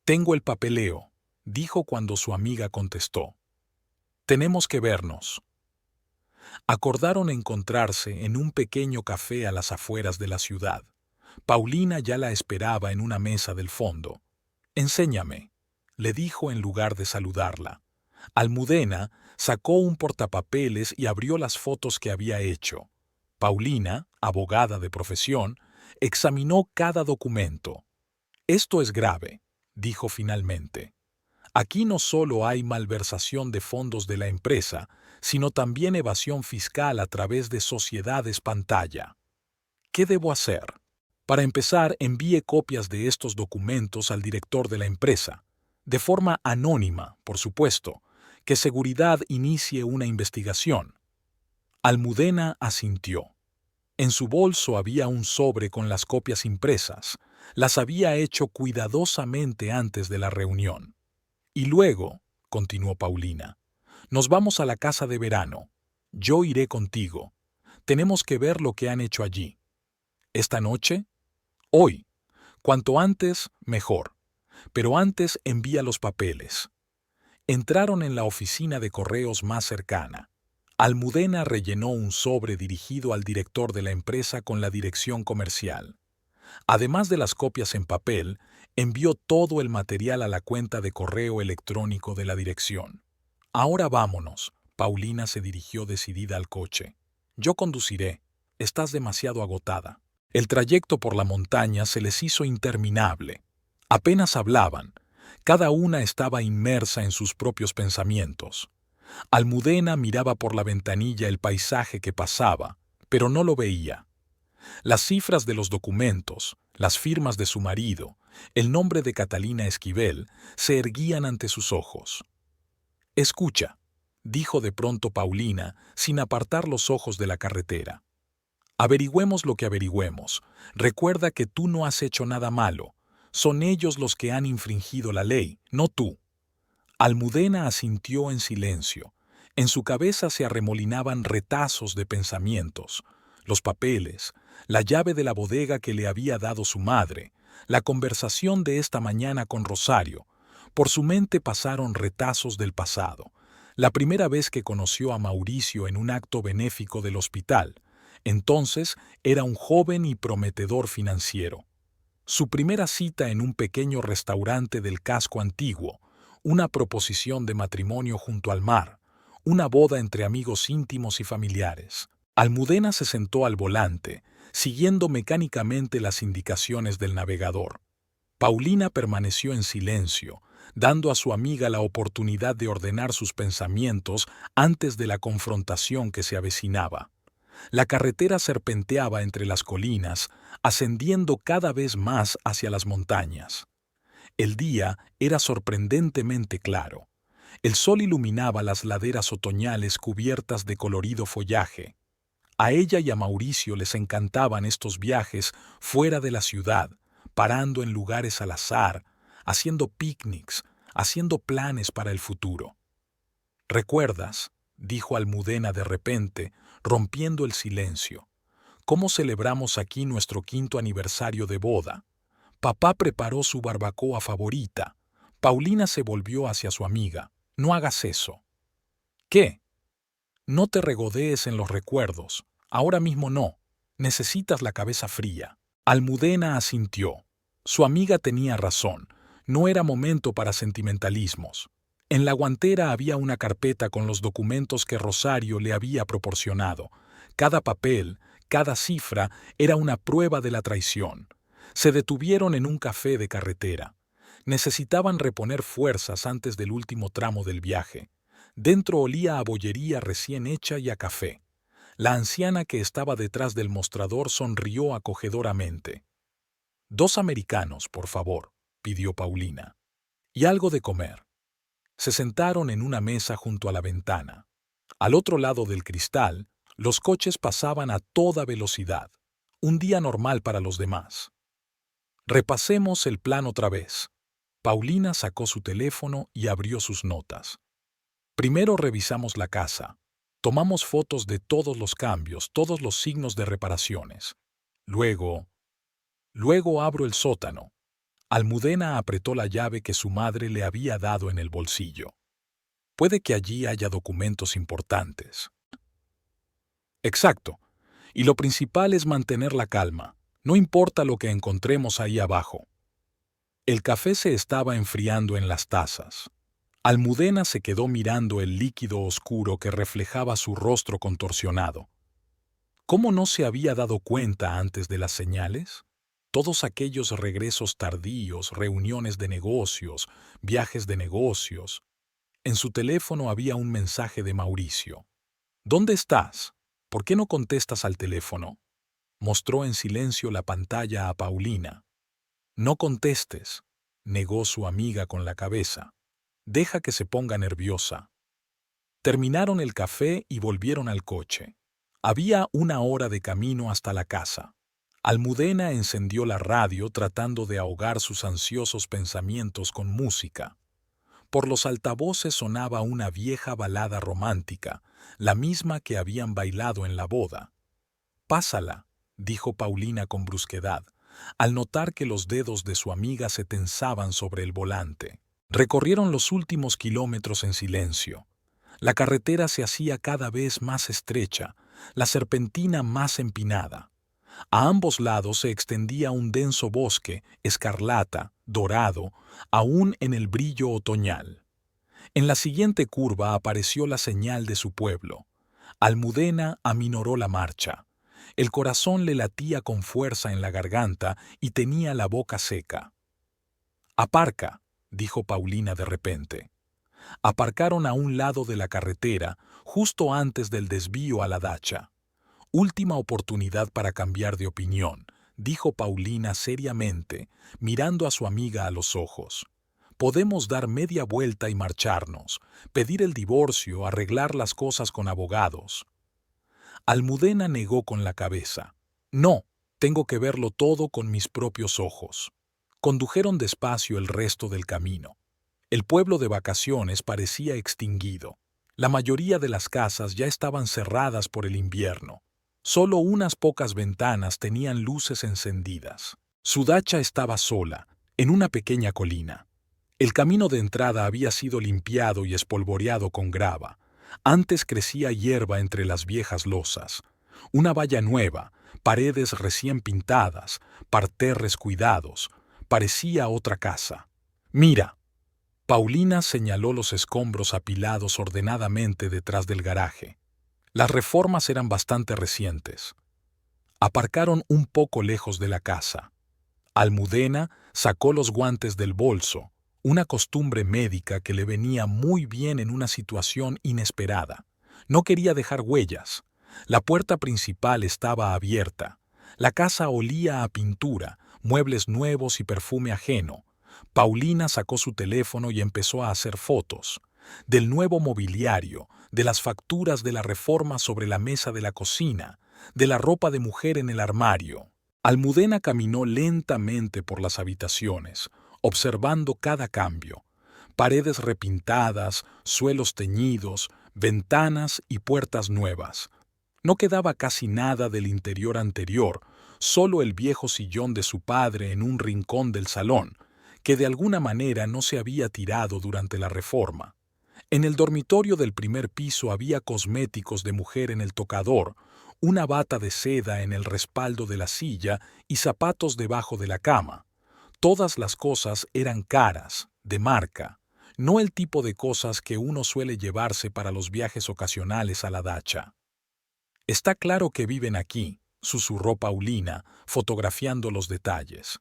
«Tengo el papeleo», dijo cuando su amiga contestó. «Tenemos que vernos». Acordaron encontrarse en un pequeño café a las afueras de la ciudad. Paulina ya la esperaba en una mesa del fondo. «Enséñame», le dijo en lugar de saludarla. Almudena sacó un portapapeles y abrió las fotos que había hecho. Paulina, abogada de profesión, examinó cada documento. «Esto es grave», dijo finalmente. «Aquí no solo hay malversación de fondos de la empresa, sino también evasión fiscal a través de sociedades pantalla. ¿Qué debo hacer?». Para empezar, envíe copias de estos documentos al director de la empresa, de forma anónima, por supuesto, que Seguridad inicie una investigación. Almudena asintió. En su bolso había un sobre con las copias impresas. Las había hecho cuidadosamente antes de la reunión. «Y luego», continuó Paulina, «nos vamos a la casa de verano. Yo iré contigo. Tenemos que ver lo que han hecho allí». «¿Esta noche?». «Hoy. Cuanto antes, mejor. Pero antes envía los papeles». Entraron en la oficina de correos más cercana. Almudena rellenó un sobre dirigido al director de la empresa con la dirección comercial. Además de las copias en papel, envió todo el material a la cuenta de correo electrónico de la dirección. «Ahora vámonos», Paulina se dirigió decidida al coche. «Yo conduciré. Estás demasiado agotada». El trayecto por la montaña se les hizo interminable. Apenas hablaban. Cada una estaba inmersa en sus propios pensamientos. Almudena miraba por la ventanilla el paisaje que pasaba, pero no lo veía. Las cifras de los documentos, las firmas de su marido, el nombre de Catalina Esquivel, se erguían ante sus ojos. «Escucha», dijo de pronto Paulina, sin apartar los ojos de la carretera. «Averigüemos lo que averigüemos. Recuerda que tú no has hecho nada malo. Son ellos los que han infringido la ley, no tú». Almudena asintió en silencio. En su cabeza se arremolinaban retazos de pensamientos. Los papeles, la llave de la bodega que le había dado su madre, la conversación de esta mañana con Rosario. Por su mente pasaron retazos del pasado. La primera vez que conoció a Mauricio en un acto benéfico del hospital. Entonces era un joven y prometedor financiero. Su primera cita en un pequeño restaurante del casco antiguo, una proposición de matrimonio junto al mar, una boda entre amigos íntimos y familiares. Almudena se sentó al volante, siguiendo mecánicamente las indicaciones del navegador. Paulina permaneció en silencio, dando a su amiga la oportunidad de ordenar sus pensamientos antes de la confrontación que se avecinaba. La carretera serpenteaba entre las colinas, ascendiendo cada vez más hacia las montañas. El día era sorprendentemente claro. El sol iluminaba las laderas otoñales cubiertas de colorido follaje. A ella y a Mauricio les encantaban estos viajes fuera de la ciudad, parando en lugares al azar, haciendo picnics, haciendo planes para el futuro. ¿Recuerdas?, dijo Almudena de repente, rompiendo el silencio. ¿Cómo celebramos aquí nuestro 5º aniversario de boda? Papá preparó su barbacoa favorita. Paulina se volvió hacia su amiga. No hagas eso. ¿Qué? No te regodees en los recuerdos. Ahora mismo no. Necesitas la cabeza fría. Almudena asintió. Su amiga tenía razón. No era momento para sentimentalismos. En la guantera había una carpeta con los documentos que Rosario le había proporcionado. Cada papel, cada cifra era una prueba de la traición. Se detuvieron en un café de carretera. Necesitaban reponer fuerzas antes del último tramo del viaje. Dentro olía a bollería recién hecha y a café. La anciana que estaba detrás del mostrador sonrió acogedoramente. 2 americanos, por favor, pidió Paulina. Y algo de comer. Se sentaron en una mesa junto a la ventana. Al otro lado del cristal, los coches pasaban a toda velocidad. Un día normal para los demás. Repasemos el plan otra vez. Paulina sacó su teléfono y abrió sus notas. Primero revisamos la casa. Tomamos fotos de todos los cambios, todos los signos de reparaciones. Luego abro el sótano. Almudena apretó la llave que su madre le había dado en el bolsillo. Puede que allí haya documentos importantes. Exacto. Y lo principal es mantener la calma. No importa lo que encontremos ahí abajo. El café se estaba enfriando en las tazas. Almudena se quedó mirando el líquido oscuro que reflejaba su rostro contorsionado. ¿Cómo no se había dado cuenta antes de las señales? Todos aquellos regresos tardíos, reuniones de negocios, viajes de negocios. En su teléfono había un mensaje de Mauricio. ¿Dónde estás? ¿Por qué no contestas al teléfono? Mostró en silencio la pantalla a Paulina. No contestes, negó su amiga con la cabeza. Deja que se ponga nerviosa. Terminaron el café y volvieron al coche. Había 1 hora de camino hasta la casa. Almudena encendió la radio tratando de ahogar sus ansiosos pensamientos con música. Por los altavoces sonaba una vieja balada romántica, la misma que habían bailado en la boda. «Pásala», dijo Paulina con brusquedad, al notar que los dedos de su amiga se tensaban sobre el volante. Recorrieron los últimos kilómetros en silencio. La carretera se hacía cada vez más estrecha, la serpentina más empinada. A ambos lados se extendía un denso bosque, escarlata, dorado, aún en el brillo otoñal. En la siguiente curva apareció la señal de su pueblo. Almudena aminoró la marcha. El corazón le latía con fuerza en la garganta y tenía la boca seca. «Aparca», dijo Paulina de repente. Aparcaron a un lado de la carretera, justo antes del desvío a la dacha. «Última oportunidad para cambiar de opinión», dijo Paulina seriamente, mirando a su amiga a los ojos. «Podemos dar media vuelta y marcharnos, pedir el divorcio, arreglar las cosas con abogados». Almudena negó con la cabeza. «No, tengo que verlo todo con mis propios ojos». Condujeron despacio el resto del camino. El pueblo de vacaciones parecía extinguido. La mayoría de las casas ya estaban cerradas por el invierno. Solo unas pocas ventanas tenían luces encendidas. Su dacha estaba sola, en una pequeña colina. El camino de entrada había sido limpiado y espolvoreado con grava. Antes crecía hierba entre las viejas losas. Una valla nueva, paredes recién pintadas, parterres cuidados. Parecía otra casa. «Mira». Paulina señaló los escombros apilados ordenadamente detrás del garaje. Las reformas eran bastante recientes. Aparcaron un poco lejos de la casa. Almudena sacó los guantes del bolso, una costumbre médica que le venía muy bien en una situación inesperada. No quería dejar huellas. La puerta principal estaba abierta. La casa olía a pintura, muebles nuevos y perfume ajeno. Paulina sacó su teléfono y empezó a hacer fotos. Del nuevo mobiliario, de las facturas de la reforma sobre la mesa de la cocina, de la ropa de mujer en el armario. Almudena caminó lentamente por las habitaciones, observando cada cambio. Paredes repintadas, suelos teñidos, ventanas y puertas nuevas. No quedaba casi nada del interior anterior, solo el viejo sillón de su padre en un rincón del salón, que de alguna manera no se había tirado durante la reforma. En el dormitorio del primer piso había cosméticos de mujer en el tocador, una bata de seda en el respaldo de la silla y zapatos debajo de la cama. Todas las cosas eran caras, de marca, no el tipo de cosas que uno suele llevarse para los viajes ocasionales a la dacha. «Está claro que viven aquí», susurró Paulina, fotografiando los detalles.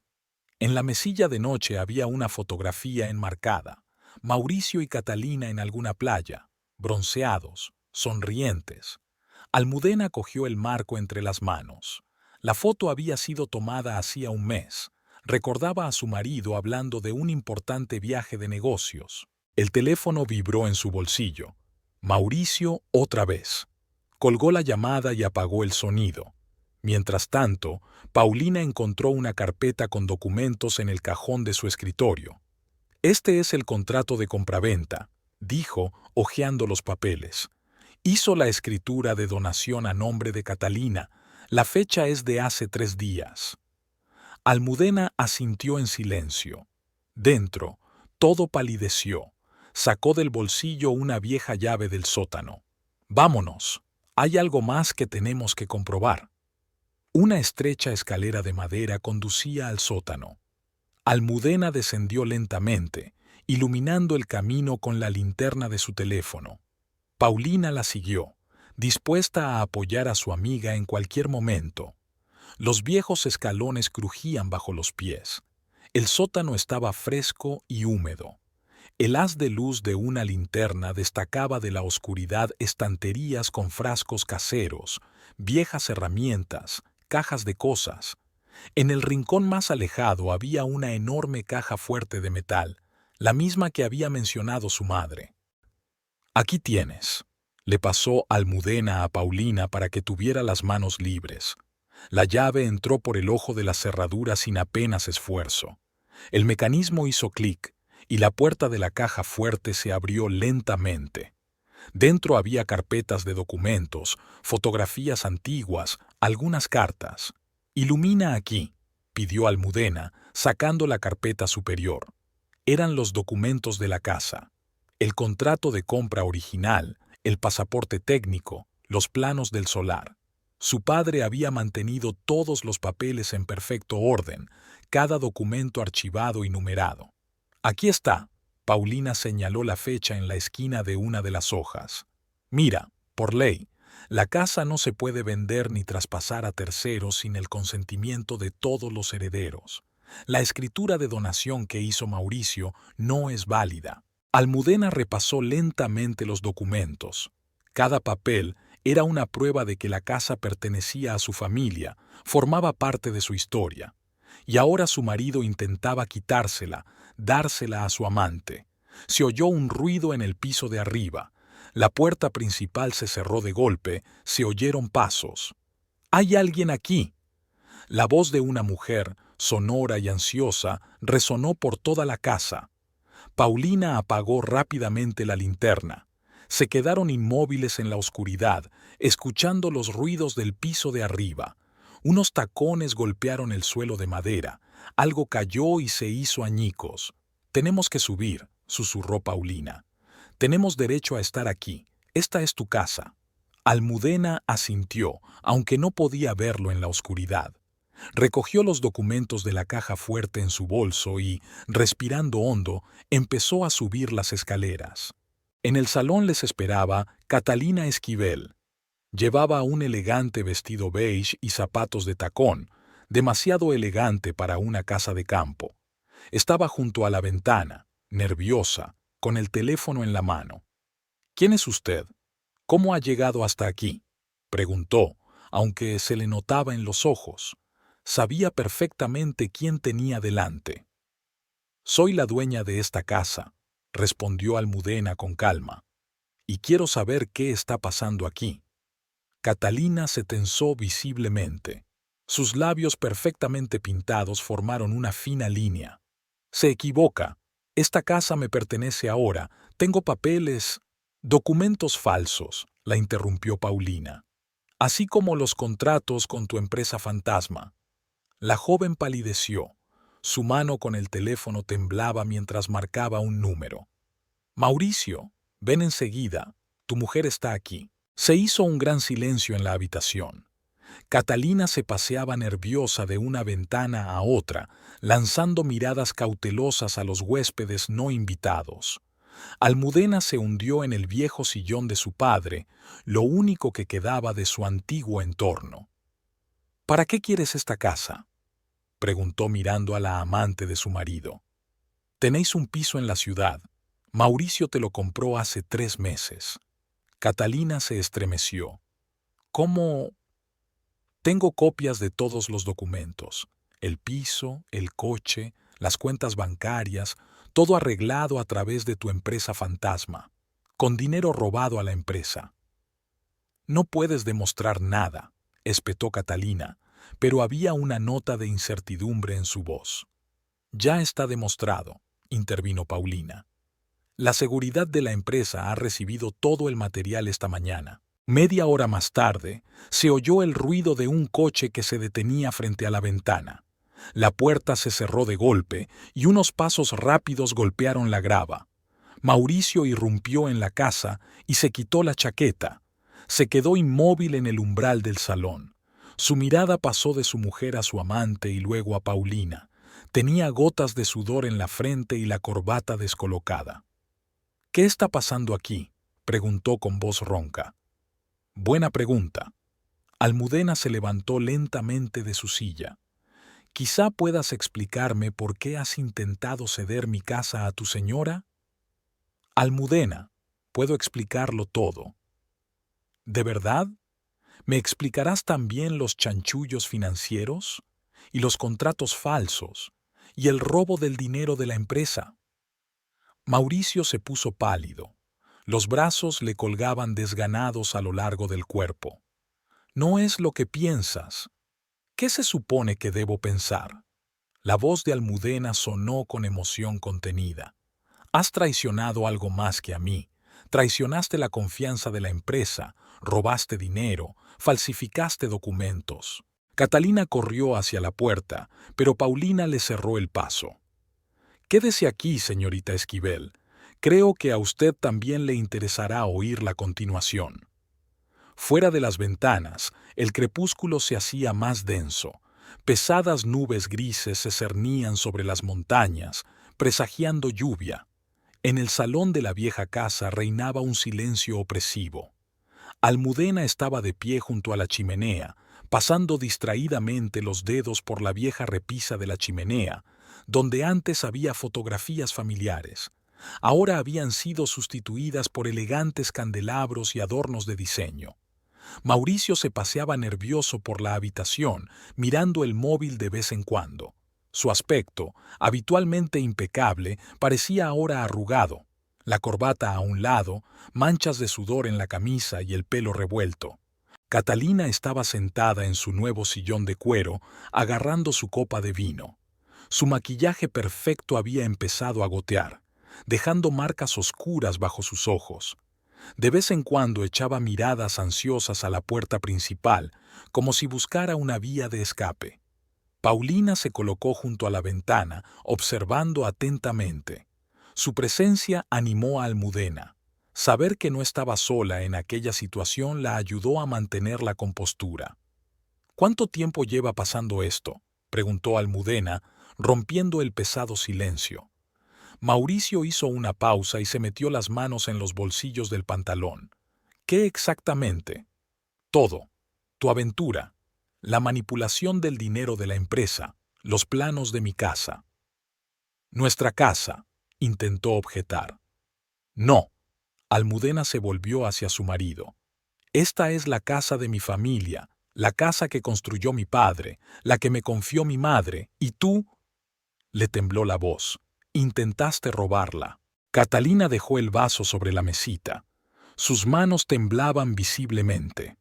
En la mesilla de noche había una fotografía enmarcada. Mauricio y Catalina en alguna playa, bronceados, sonrientes. Almudena cogió el marco entre las manos. La foto había sido tomada hacía un mes. Recordaba a su marido hablando de un importante viaje de negocios. El teléfono vibró en su bolsillo. Mauricio otra vez. Colgó la llamada y apagó el sonido. Mientras tanto, Paulina encontró una carpeta con documentos en el cajón de su escritorio. «Este es el contrato de compraventa», dijo, hojeando los papeles. Hizo la escritura de donación a nombre de Catalina. La fecha es de hace 3 días. Almudena asintió en silencio. Dentro, todo palideció. Sacó del bolsillo una vieja llave del sótano. «Vámonos. Hay algo más que tenemos que comprobar». Una estrecha escalera de madera conducía al sótano. Almudena descendió lentamente, iluminando el camino con la linterna de su teléfono. Paulina la siguió, dispuesta a apoyar a su amiga en cualquier momento. Los viejos escalones crujían bajo los pies. El sótano estaba fresco y húmedo. El haz de luz de una linterna destacaba de la oscuridad estanterías con frascos caseros, viejas herramientas, cajas de cosas. En el rincón más alejado había una enorme caja fuerte de metal, la misma que había mencionado su madre. «Aquí tienes», le pasó Almudena a Paulina para que tuviera las manos libres. La llave entró por el ojo de la cerradura sin apenas esfuerzo. El mecanismo hizo clic y la puerta de la caja fuerte se abrió lentamente. Dentro había carpetas de documentos, fotografías antiguas, algunas cartas. «Ilumina aquí», pidió Almudena, sacando la carpeta superior. Eran los documentos de la casa. El contrato de compra original, el pasaporte técnico, los planos del solar. Su padre había mantenido todos los papeles en perfecto orden, cada documento archivado y numerado. «Aquí está», Paulina señaló la fecha en la esquina de una de las hojas. «Mira, por ley, la casa no se puede vender ni traspasar a terceros sin el consentimiento de todos los herederos. La escritura de donación que hizo Mauricio no es válida». Almudena repasó lentamente los documentos. Cada papel era una prueba de que la casa pertenecía a su familia, formaba parte de su historia. Y ahora su marido intentaba quitársela, dársela a su amante. Se oyó un ruido en el piso de arriba. La puerta principal se cerró de golpe, se oyeron pasos. «¿Hay alguien aquí?». La voz de una mujer, sonora y ansiosa, resonó por toda la casa. Paulina apagó rápidamente la linterna. Se quedaron inmóviles en la oscuridad, escuchando los ruidos del piso de arriba. Unos tacones golpearon el suelo de madera. Algo cayó y se hizo añicos. «Tenemos que subir», susurró Paulina. «Tenemos derecho a estar aquí. Esta es tu casa». Almudena asintió, aunque no podía verlo en la oscuridad. Recogió los documentos de la caja fuerte en su bolso y, respirando hondo, empezó a subir las escaleras. En el salón les esperaba Catalina Esquivel. Llevaba un elegante vestido beige y zapatos de tacón, demasiado elegante para una casa de campo. Estaba junto a la ventana. nerviosa, con el teléfono en la mano. ¿Quién es usted? ¿Cómo ha llegado hasta aquí? Preguntó, aunque se le notaba en los ojos. Sabía perfectamente quién tenía delante. Soy la dueña de esta casa, respondió Almudena con calma, y quiero saber qué está pasando aquí. Catalina se tensó visiblemente. Sus labios perfectamente pintados formaron una fina línea. Se equivoca. Esta casa me pertenece ahora. Tengo papeles, documentos falsos, la interrumpió Paulina, así como los contratos con tu empresa fantasma. La joven palideció. Su mano con el teléfono temblaba mientras marcaba un número. Mauricio, ven enseguida. Tu mujer está aquí. Se hizo un gran silencio en la habitación. Catalina se paseaba nerviosa de una ventana a otra, lanzando miradas cautelosas a los huéspedes no invitados. Almudena se hundió en el viejo sillón de su padre, lo único que quedaba de su antiguo entorno. ¿Para qué quieres esta casa?, preguntó mirando a la amante de su marido. Tenéis un piso en la ciudad. Mauricio te lo compró hace 3 meses. Catalina se estremeció. ¿Cómo? Tengo copias de todos los documentos. El piso, el coche, las cuentas bancarias, todo arreglado a través de tu empresa fantasma, con dinero robado a la empresa. No puedes demostrar nada, espetó Catalina, pero había una nota de incertidumbre en su voz. Ya está demostrado, intervino Paulina. La seguridad de la empresa ha recibido todo el material esta mañana. Media hora más tarde, se oyó el ruido de un coche que se detenía frente a la ventana. La puerta se cerró de golpe y unos pasos rápidos golpearon la grava. Mauricio irrumpió en la casa y se quitó la chaqueta. Se quedó inmóvil en el umbral del salón. Su mirada pasó de su mujer a su amante y luego a Paulina. Tenía gotas de sudor en la frente y la corbata descolocada. ¿Qué está pasando aquí?, preguntó con voz ronca. Buena pregunta. Almudena se levantó lentamente de su silla. Quizá puedas explicarme por qué has intentado ceder mi casa a tu señora. Almudena, puedo explicarlo todo. ¿De verdad? ¿Me explicarás también los chanchullos financieros y los contratos falsos y el robo del dinero de la empresa? Mauricio se puso pálido. Los brazos le colgaban desganados a lo largo del cuerpo. No es lo que piensas. ¿Qué se supone que debo pensar? La voz de Almudena sonó con emoción contenida. Has traicionado algo más que a mí. Traicionaste la confianza de la empresa, robaste dinero, falsificaste documentos. Catalina corrió hacia la puerta, pero Paulina le cerró el paso. Quédese aquí, señorita Esquivel. Creo que a usted también le interesará oír la continuación. Fuera de las ventanas, el crepúsculo se hacía más denso. Pesadas nubes grises se cernían sobre las montañas, presagiando lluvia. En el salón de la vieja casa reinaba un silencio opresivo. Almudena estaba de pie junto a la chimenea, pasando distraídamente los dedos por la vieja repisa de la chimenea, donde antes había fotografías familiares. Ahora habían sido sustituidas por elegantes candelabros y adornos de diseño. Mauricio se paseaba nervioso por la habitación, mirando el móvil de vez en cuando. Su aspecto, habitualmente impecable, parecía ahora arrugado. La corbata a un lado, manchas de sudor en la camisa y el pelo revuelto. Catalina estaba sentada en su nuevo sillón de cuero, agarrando su copa de vino. Su maquillaje perfecto había empezado a gotear, dejando marcas oscuras bajo sus ojos. De vez en cuando echaba miradas ansiosas a la puerta principal, como si buscara una vía de escape. Paulina se colocó junto a la ventana, observando atentamente. Su presencia animó a Almudena. Saber que no estaba sola en aquella situación la ayudó a mantener la compostura. ¿Cuánto tiempo lleva pasando esto?, preguntó Almudena, rompiendo el pesado silencio. Mauricio hizo una pausa y se metió las manos en los bolsillos del pantalón. ¿Qué exactamente? Todo. Tu aventura, la manipulación del dinero de la empresa, los planos de mi casa. Nuestra casa, intentó objetar. No. Almudena se volvió hacia su marido. Esta es la casa de mi familia, la casa que construyó mi padre, la que me confió mi madre, y tú... Le tembló la voz. Intentaste robarla. Catalina dejó el vaso sobre la mesita. Sus manos temblaban visiblemente.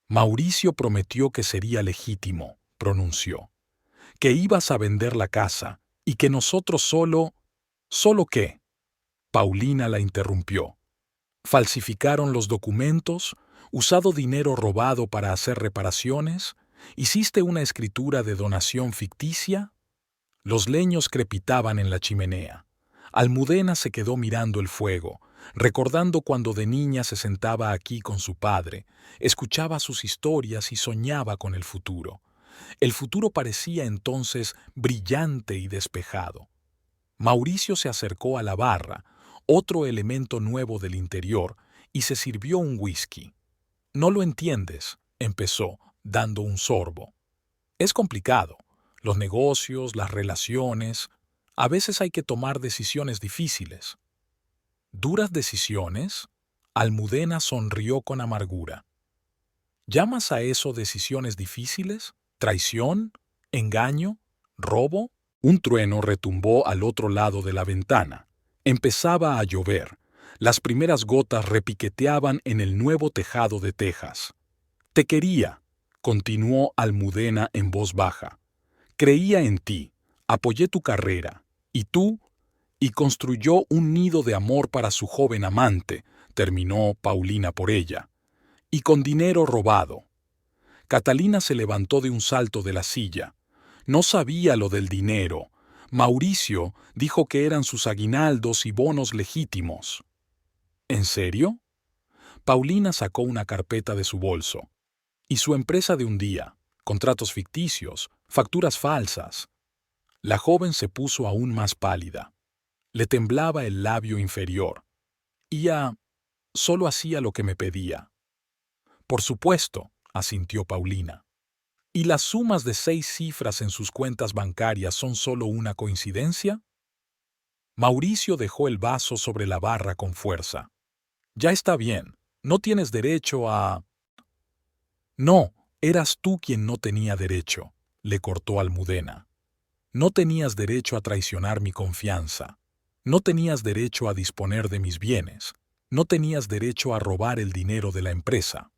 Mauricio prometió que sería legítimo, pronunció. Que ibas a vender la casa, y que nosotros solo... ¿Solo qué? Paulina la interrumpió. ¿Falsificaron los documentos? ¿Usado dinero robado para hacer reparaciones? ¿Hiciste una escritura de donación ficticia? Los leños crepitaban en la chimenea. Almudena se quedó mirando el fuego, recordando cuando de niña se sentaba aquí con su padre, escuchaba sus historias y soñaba con el futuro. El futuro parecía entonces brillante y despejado. Mauricio se acercó a la barra, otro elemento nuevo del interior, y se sirvió un whisky. «No lo entiendes», empezó, dando un sorbo. «Es complicado. Los negocios, las relaciones. A veces hay que tomar decisiones difíciles». «¿Duras decisiones?» Almudena sonrió con amargura. ¿Llamas a eso decisiones difíciles? ¿Traición? ¿Engaño? ¿Robo? Un trueno retumbó al otro lado de la ventana. Empezaba a llover. Las primeras gotas repiqueteaban en el nuevo tejado de tejas. «Te quería», continuó Almudena en voz baja. «Creía en ti, apoyé tu carrera. ¿Y tú?» Y construyó un nido de amor para su joven amante, terminó Paulina por ella. Y con dinero robado. Catalina se levantó de un salto de la silla. No sabía lo del dinero. Mauricio dijo que eran sus aguinaldos y bonos legítimos. ¿En serio? Paulina sacó una carpeta de su bolso. Y su empresa de un día, contratos ficticios, facturas falsas. La joven se puso aún más pálida. Le temblaba el labio inferior. Y ya solo hacía lo que me pedía. Por supuesto, asintió Paulina. ¿Y las sumas de 6 cifras en sus cuentas bancarias son solo una coincidencia? Mauricio dejó el vaso sobre la barra con fuerza. Ya está bien, no tienes derecho a... No, eras tú quien no tenía derecho, le cortó Almudena. No tenías derecho a traicionar mi confianza. No tenías derecho a disponer de mis bienes. No tenías derecho a robar el dinero de la empresa.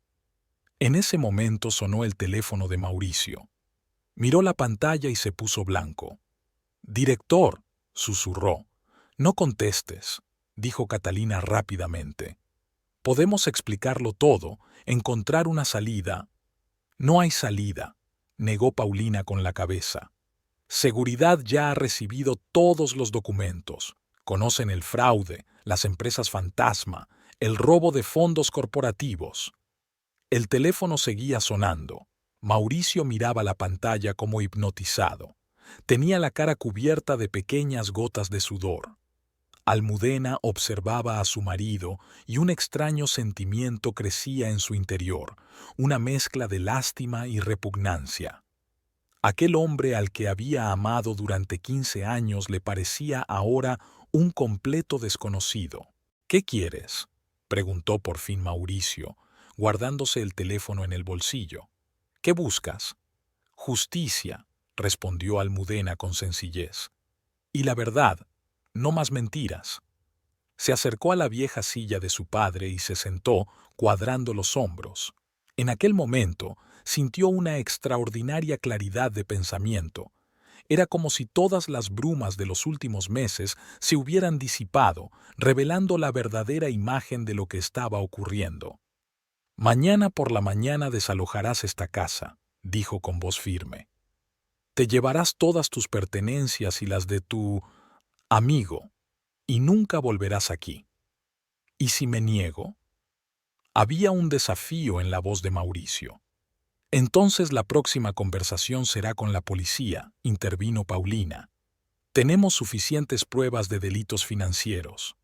En ese momento sonó el teléfono de Mauricio. Miró la pantalla y se puso blanco. «Director», susurró. «No contestes», dijo Catalina rápidamente. «Podemos explicarlo todo, encontrar una salida». «No hay salida», negó Paulina con la cabeza. «Seguridad ya ha recibido todos los documentos. Conocen el fraude, las empresas fantasma, el robo de fondos corporativos». El teléfono seguía sonando. Mauricio miraba la pantalla como hipnotizado. Tenía la cara cubierta de pequeñas gotas de sudor. Almudena observaba a su marido y un extraño sentimiento crecía en su interior, una mezcla de lástima y repugnancia. Aquel hombre al que había amado durante 15 años le parecía ahora un completo desconocido. «¿Qué quieres?», preguntó por fin Mauricio, guardándose el teléfono en el bolsillo. «¿Qué buscas?» «Justicia», respondió Almudena con sencillez. «Y la verdad, no más mentiras». Se acercó a la vieja silla de su padre y se sentó, cuadrando los hombros. En aquel momento sintió una extraordinaria claridad de pensamiento. Era como si todas las brumas de los últimos meses se hubieran disipado, revelando la verdadera imagen de lo que estaba ocurriendo. «Mañana por la mañana desalojarás esta casa», dijo con voz firme. «Te llevarás todas tus pertenencias y las de tu amigo, y nunca volverás aquí». «¿Y si me niego?» Había un desafío en la voz de Mauricio. «Entonces la próxima conversación será con la policía», intervino Paulina. «Tenemos suficientes pruebas de delitos financieros».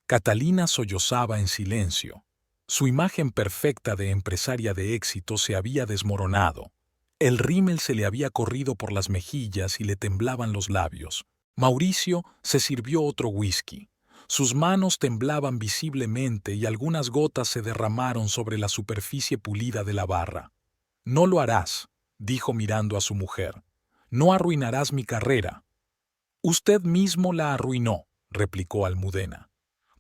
Catalina sollozaba en silencio. Su imagen perfecta de empresaria de éxito se había desmoronado. El rímel se le había corrido por las mejillas y le temblaban los labios. Mauricio se sirvió otro whisky. Sus manos temblaban visiblemente y algunas gotas se derramaron sobre la superficie pulida de la barra. No lo harás, dijo mirando a su mujer. No arruinarás mi carrera. Usted mismo la arruinó, replicó Almudena.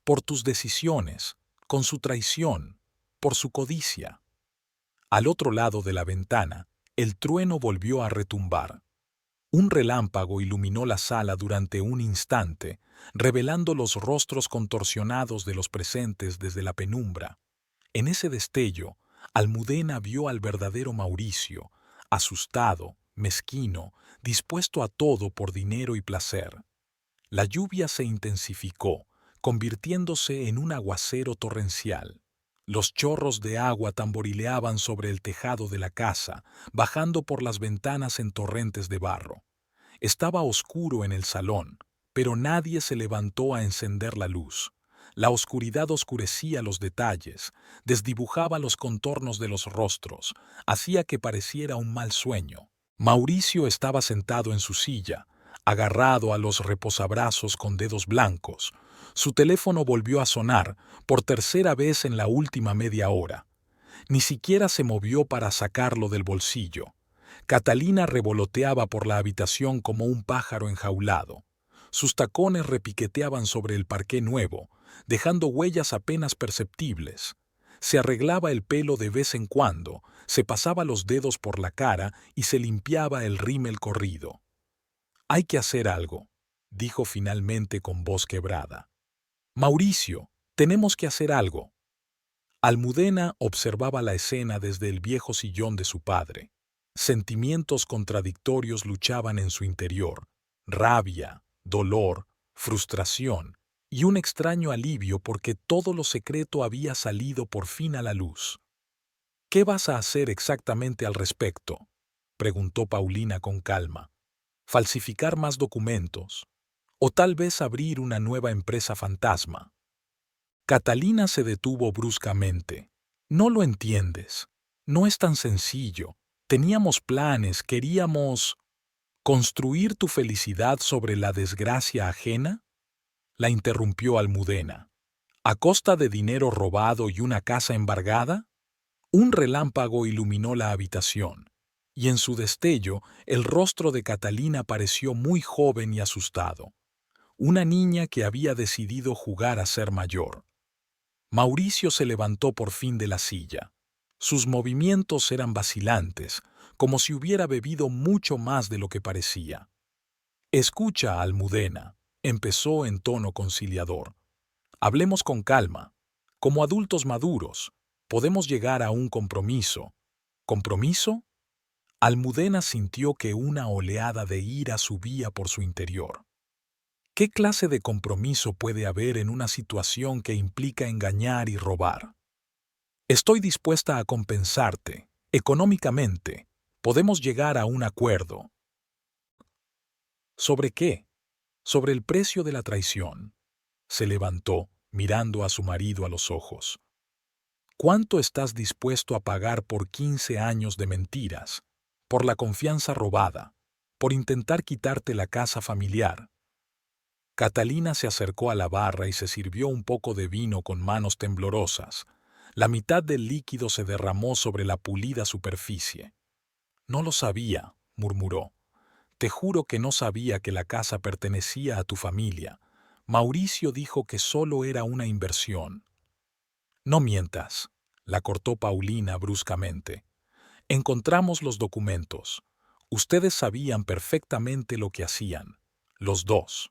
Por tus decisiones, con su traición, por su codicia. Al otro lado de la ventana, el trueno volvió a retumbar. Un relámpago iluminó la sala durante un instante, revelando los rostros contorsionados de los presentes desde la penumbra. En ese destello, Almudena vio al verdadero Mauricio, asustado, mezquino, dispuesto a todo por dinero y placer. La lluvia se intensificó, convirtiéndose en un aguacero torrencial. Los chorros de agua tamborileaban sobre el tejado de la casa, bajando por las ventanas en torrentes de barro. Estaba oscuro en el salón, pero nadie se levantó a encender la luz. La oscuridad oscurecía los detalles, desdibujaba los contornos de los rostros, hacía que pareciera un mal sueño. Mauricio estaba sentado en su silla, agarrado a los reposabrazos con dedos blancos. Su teléfono volvió a sonar, por tercera vez en la última media hora. Ni siquiera se movió para sacarlo del bolsillo. Catalina revoloteaba por la habitación como un pájaro enjaulado. Sus tacones repiqueteaban sobre el parqué nuevo, dejando huellas apenas perceptibles. Se arreglaba el pelo de vez en cuando, se pasaba los dedos por la cara y se limpiaba el rímel corrido. «Hay que hacer algo», dijo finalmente con voz quebrada. «Mauricio, tenemos que hacer algo». Almudena observaba la escena desde el viejo sillón de su padre. Sentimientos contradictorios luchaban en su interior: rabia, dolor, frustración y un extraño alivio porque todo lo secreto había salido por fin a la luz. «¿Qué vas a hacer exactamente al respecto?», preguntó Paulina con calma. «¿Falsificar más documentos? ¿O tal vez abrir una nueva empresa fantasma?». Catalina se detuvo bruscamente. «No lo entiendes. No es tan sencillo. Teníamos planes, queríamos... ¿Construir tu felicidad sobre la desgracia ajena?», la interrumpió Almudena. «¿A costa de dinero robado y una casa embargada?». Un relámpago iluminó la habitación, y en su destello el rostro de Catalina pareció muy joven y asustado. Una niña que había decidido jugar a ser mayor. Mauricio se levantó por fin de la silla. Sus movimientos eran vacilantes, como si hubiera bebido mucho más de lo que parecía. «Escucha, Almudena», empezó en tono conciliador. «Hablemos con calma. Como adultos maduros, podemos llegar a un compromiso». «¿Compromiso?». Almudena sintió que una oleada de ira subía por su interior. ¿Qué clase de compromiso puede haber en una situación que implica engañar y robar? «Estoy dispuesta a compensarte, económicamente. Podemos llegar a un acuerdo». «¿Sobre qué?». «Sobre el precio de la traición». Se levantó, mirando a su marido a los ojos. «¿Cuánto estás dispuesto a pagar por 15 años de mentiras, por la confianza robada, por intentar quitarte la casa familiar?». Catalina se acercó a la barra y se sirvió un poco de vino con manos temblorosas. La mitad del líquido se derramó sobre la pulida superficie. «No lo sabía», murmuró. «Te juro que no sabía que la casa pertenecía a tu familia. Mauricio dijo que solo era una inversión». «No mientas», la cortó Paulina bruscamente. «Encontramos los documentos. Ustedes sabían perfectamente lo que hacían, los dos».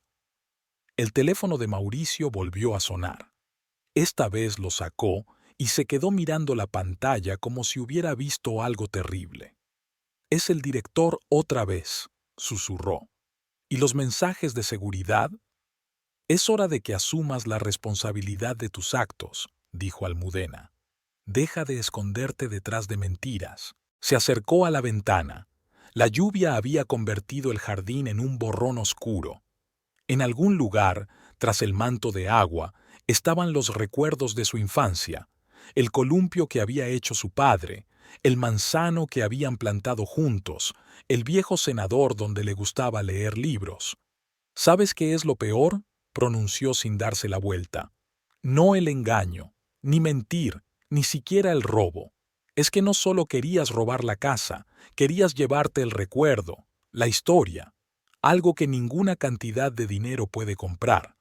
El teléfono de Mauricio volvió a sonar. Esta vez lo sacó y se quedó mirando la pantalla como si hubiera visto algo terrible. «Es el director otra vez», susurró. «¿Y los mensajes de seguridad?». «Es hora de que asumas la responsabilidad de tus actos», dijo Almudena. «Deja de esconderte detrás de mentiras». Se acercó a la ventana. La lluvia había convertido el jardín en un borrón oscuro. En algún lugar, tras el manto de agua, estaban los recuerdos de su infancia, el columpio que había hecho su padre, el manzano que habían plantado juntos, el viejo cenador donde le gustaba leer libros. ¿Sabes qué es lo peor?, pronunció sin darse la vuelta. No el engaño, ni mentir, ni siquiera el robo. Es que no solo querías robar la casa, querías llevarte el recuerdo, la historia, algo que ninguna cantidad de dinero puede comprar.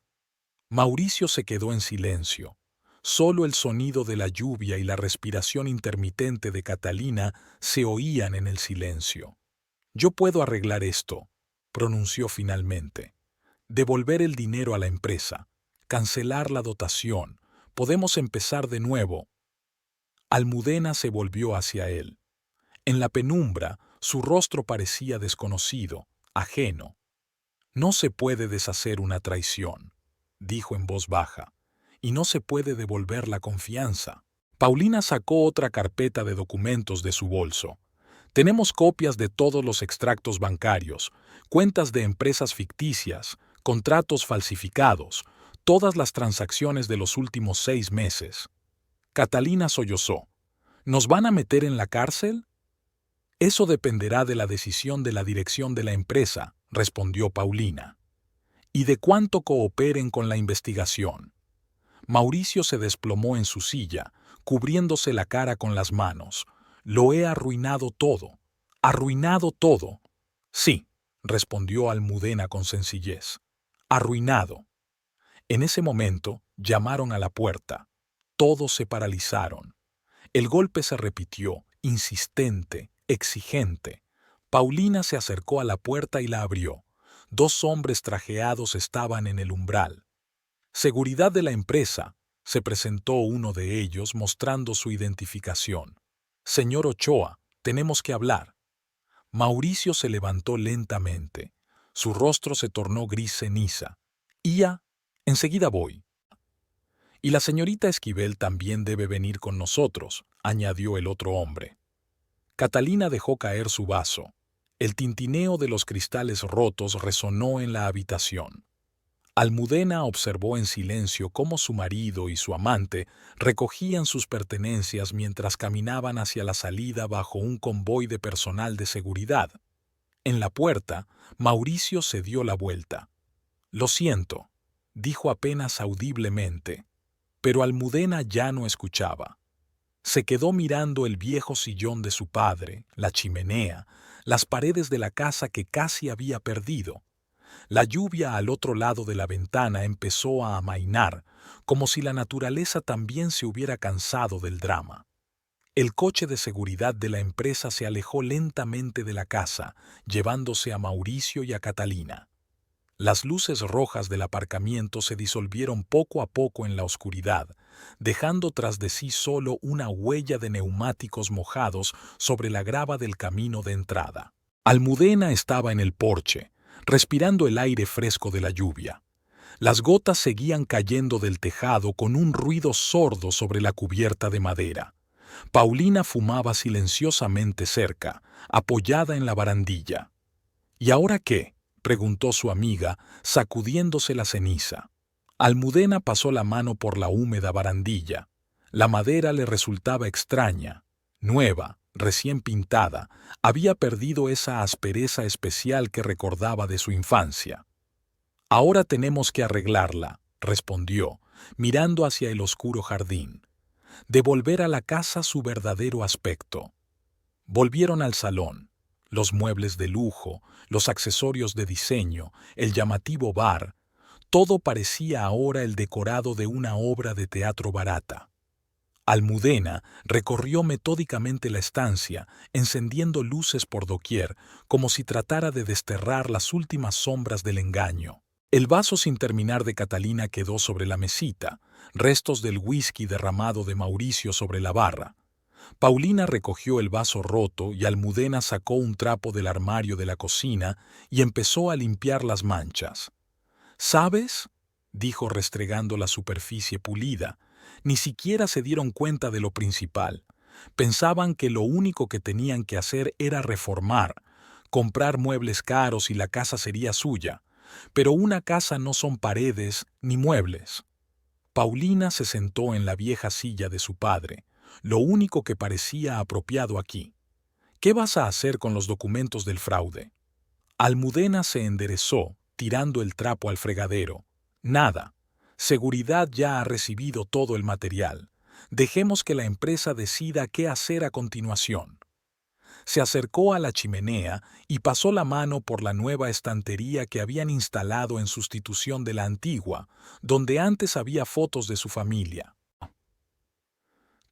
Mauricio se quedó en silencio. Solo el sonido de la lluvia y la respiración intermitente de Catalina se oían en el silencio. Yo puedo arreglar esto, pronunció finalmente. Devolver el dinero a la empresa, cancelar la dotación, podemos empezar de nuevo. Almudena se volvió hacia él. En la penumbra, su rostro parecía desconocido, ajeno. No se puede deshacer una traición, dijo en voz baja, y no se puede devolver la confianza. Paulina sacó otra carpeta de documentos de su bolso. Tenemos copias de todos los extractos bancarios, cuentas de empresas ficticias, contratos falsificados, todas las transacciones de los últimos 6 meses. Catalina sollozó. ¿Nos van a meter en la cárcel? Eso dependerá de la decisión de la dirección de la empresa, respondió Paulina. Y de cuánto cooperen con la investigación. Mauricio se desplomó en su silla, cubriéndose la cara con las manos. Lo he arruinado todo. Arruinado todo. Sí, respondió Almudena con sencillez. Arruinado. En ese momento llamaron a la puerta. Todos se paralizaron. El golpe se repitió, insistente, exigente. Paulina se acercó a la puerta y la abrió. 2 hombres trajeados estaban en el umbral. Seguridad de la empresa, se presentó uno de ellos mostrando su identificación. Señor Ochoa, tenemos que hablar. Mauricio se levantó lentamente. Su rostro se tornó gris ceniza. Ia, enseguida voy. Y la señorita Esquivel también debe venir con nosotros, añadió el otro hombre. Catalina dejó caer su vaso. El tintineo de los cristales rotos resonó en la habitación. Almudena observó en silencio cómo su marido y su amante recogían sus pertenencias mientras caminaban hacia la salida bajo un convoy de personal de seguridad. En la puerta, Mauricio se dio la vuelta. «Lo siento», dijo apenas audiblemente. Pero Almudena ya no escuchaba. Se quedó mirando el viejo sillón de su padre, la chimenea, las paredes de la casa que casi había perdido. La lluvia al otro lado de la ventana empezó a amainar, como si la naturaleza también se hubiera cansado del drama. El coche de seguridad de la empresa se alejó lentamente de la casa, llevándose a Mauricio y a Catalina. Las luces rojas del aparcamiento se disolvieron poco a poco en la oscuridad, dejando tras de sí solo una huella de neumáticos mojados sobre la grava del camino de entrada. Almudena estaba en el porche, respirando el aire fresco de la lluvia. Las gotas seguían cayendo del tejado con un ruido sordo sobre la cubierta de madera. Paulina fumaba silenciosamente cerca, apoyada en la barandilla. ¿Y ahora qué?, preguntó su amiga, sacudiéndose la ceniza. Almudena pasó la mano por la húmeda barandilla. La madera le resultaba extraña, nueva, recién pintada, había perdido esa aspereza especial que recordaba de su infancia. «Ahora tenemos que arreglarla», respondió, mirando hacia el oscuro jardín. «Devolver a la casa su verdadero aspecto». Volvieron al salón. Los muebles de lujo, los accesorios de diseño, el llamativo bar, todo parecía ahora el decorado de una obra de teatro barata. Almudena recorrió metódicamente la estancia, encendiendo luces por doquier, como si tratara de desterrar las últimas sombras del engaño. El vaso sin terminar de Catalina quedó sobre la mesita, restos del whisky derramado de Mauricio sobre la barra. Paulina recogió el vaso roto y Almudena sacó un trapo del armario de la cocina y empezó a limpiar las manchas. «¿Sabes?», dijo restregando la superficie pulida. Ni siquiera se dieron cuenta de lo principal. Pensaban que lo único que tenían que hacer era reformar, comprar muebles caros y la casa sería suya. Pero una casa no son paredes ni muebles. Paulina se sentó en la vieja silla de su padre, lo único que parecía apropiado aquí. «¿Qué vas a hacer con los documentos del fraude?». Almudena se enderezó, tirando el trapo al fregadero. Nada. Seguridad ya ha recibido todo el material. Dejemos que la empresa decida qué hacer a continuación. Se acercó a la chimenea y pasó la mano por la nueva estantería que habían instalado en sustitución de la antigua, donde antes había fotos de su familia.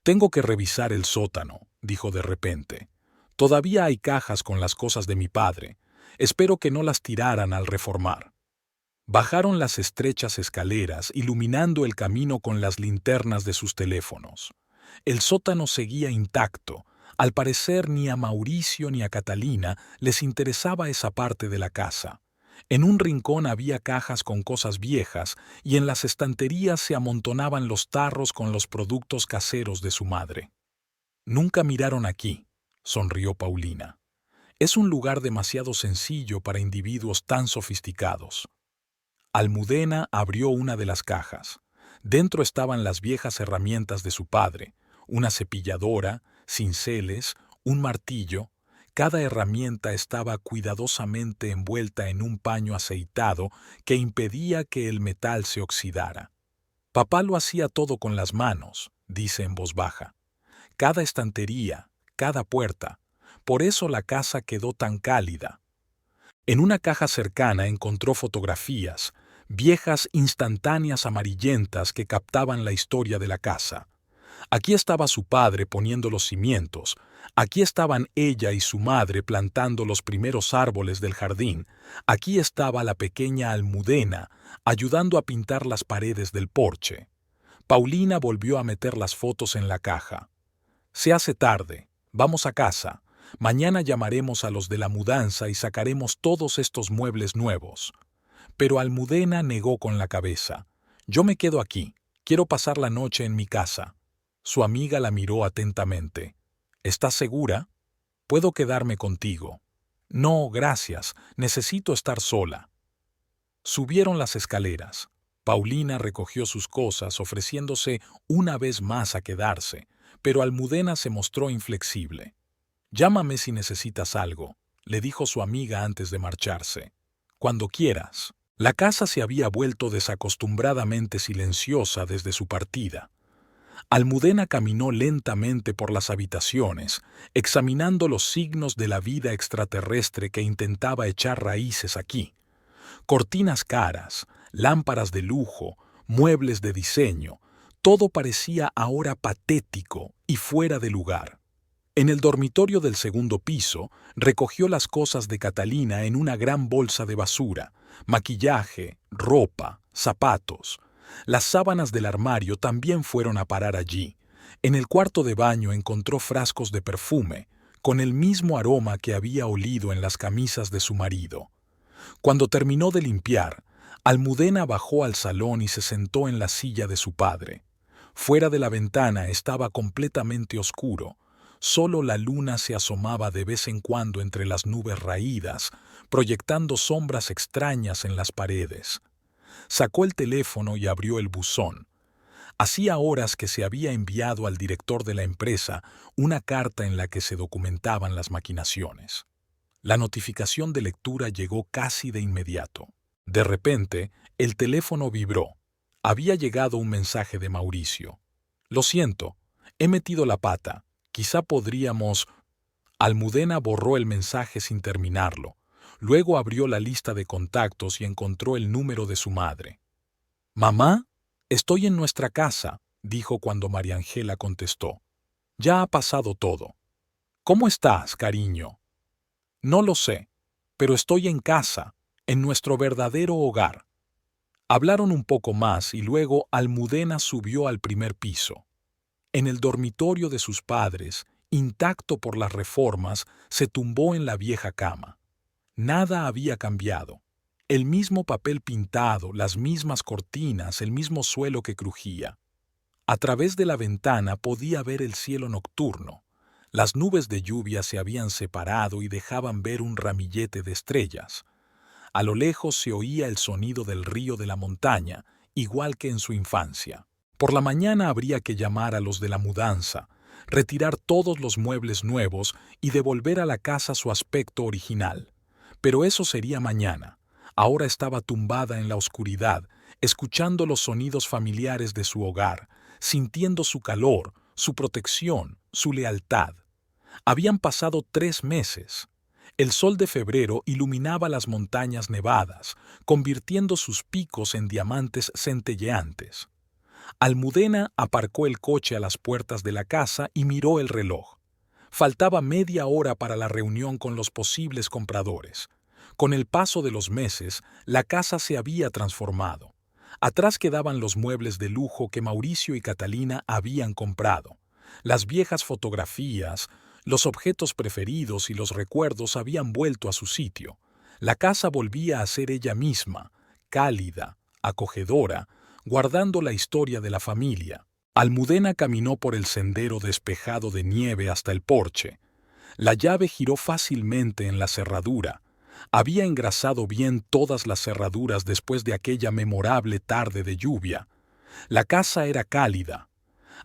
«Tengo que revisar el sótano», dijo de repente. «Todavía hay cajas con las cosas de mi padre. Espero que no las tiraran al reformar». Bajaron las estrechas escaleras, iluminando el camino con las linternas de sus teléfonos. El sótano seguía intacto. Al parecer ni a Mauricio ni a Catalina les interesaba esa parte de la casa. En un rincón había cajas con cosas viejas y en las estanterías se amontonaban los tarros con los productos caseros de su madre. «Nunca miraron aquí», sonrió Paulina. «Es un lugar demasiado sencillo para individuos tan sofisticados». Almudena abrió una de las cajas. Dentro estaban las viejas herramientas de su padre, una cepilladora, cinceles, un martillo. Cada herramienta estaba cuidadosamente envuelta en un paño aceitado que impedía que el metal se oxidara. «Papá lo hacía todo con las manos», dice en voz baja. «Cada estantería, cada puerta. Por eso la casa quedó tan cálida». En una caja cercana encontró fotografías, viejas instantáneas amarillentas que captaban la historia de la casa. Aquí estaba su padre poniendo los cimientos, aquí estaban ella y su madre plantando los primeros árboles del jardín, aquí estaba la pequeña Almudena ayudando a pintar las paredes del porche. Paulina volvió a meter las fotos en la caja. «Se hace tarde, vamos a casa. Mañana llamaremos a los de la mudanza y sacaremos todos estos muebles nuevos». Pero Almudena negó con la cabeza. «Yo me quedo aquí, quiero pasar la noche en mi casa». Su amiga la miró atentamente. «¿Estás segura? Puedo quedarme contigo». «No, gracias, necesito estar sola». Subieron las escaleras. Paulina recogió sus cosas, ofreciéndose una vez más a quedarse, pero Almudena se mostró inflexible. «Llámame si necesitas algo», le dijo su amiga antes de marcharse. «Cuando quieras». La casa se había vuelto desacostumbradamente silenciosa desde su partida. Almudena caminó lentamente por las habitaciones, examinando los signos de la vida extraterrestre que intentaba echar raíces aquí. Cortinas caras, lámparas de lujo, muebles de diseño, todo parecía ahora patético y fuera de lugar. En el dormitorio del segundo piso, recogió las cosas de Catalina en una gran bolsa de basura, maquillaje, ropa, zapatos. Las sábanas del armario también fueron a parar allí. En el cuarto de baño encontró frascos de perfume, con el mismo aroma que había olido en las camisas de su marido. Cuando terminó de limpiar, Almudena bajó al salón y se sentó en la silla de su padre. Fuera de la ventana estaba completamente oscuro. Solo la luna se asomaba de vez en cuando entre las nubes raídas, proyectando sombras extrañas en las paredes. Sacó el teléfono y abrió el buzón. Hacía horas que se había enviado al director de la empresa una carta en la que se documentaban las maquinaciones. La notificación de lectura llegó casi de inmediato. De repente, el teléfono vibró. Había llegado un mensaje de Mauricio. «Lo siento, he metido la pata. Quizá podríamos...». Almudena borró el mensaje sin terminarlo. Luego abrió la lista de contactos y encontró el número de su madre. «Mamá, estoy en nuestra casa», dijo cuando María Ángela contestó. «Ya ha pasado todo». «¿Cómo estás, cariño?» «No lo sé, pero estoy en casa, en nuestro verdadero hogar». Hablaron un poco más y luego Almudena subió al primer piso. En el dormitorio de sus padres, intacto por las reformas, se tumbó en la vieja cama. Nada había cambiado. El mismo papel pintado, las mismas cortinas, el mismo suelo que crujía. A través de la ventana podía ver el cielo nocturno. Las nubes de lluvia se habían separado y dejaban ver un ramillete de estrellas. A lo lejos se oía el sonido del río de la montaña, igual que en su infancia. Por la mañana habría que llamar a los de la mudanza, retirar todos los muebles nuevos y devolver a la casa su aspecto original. Pero eso sería mañana. Ahora estaba tumbada en la oscuridad, escuchando los sonidos familiares de su hogar, sintiendo su calor, su protección, su lealtad. Habían pasado 3 meses. El sol de febrero iluminaba las montañas nevadas, convirtiendo sus picos en diamantes centelleantes. Almudena aparcó el coche a las puertas de la casa y miró el reloj. Faltaba media hora para la reunión con los posibles compradores. Con el paso de los meses, la casa se había transformado. Atrás quedaban los muebles de lujo que Mauricio y Catalina habían comprado. Las viejas fotografías, los objetos preferidos y los recuerdos habían vuelto a su sitio. La casa volvía a ser ella misma, cálida, acogedora, guardando la historia de la familia. Almudena caminó por el sendero despejado de nieve hasta el porche. La llave giró fácilmente en la cerradura. Había engrasado bien todas las cerraduras después de aquella memorable tarde de lluvia. La casa era cálida.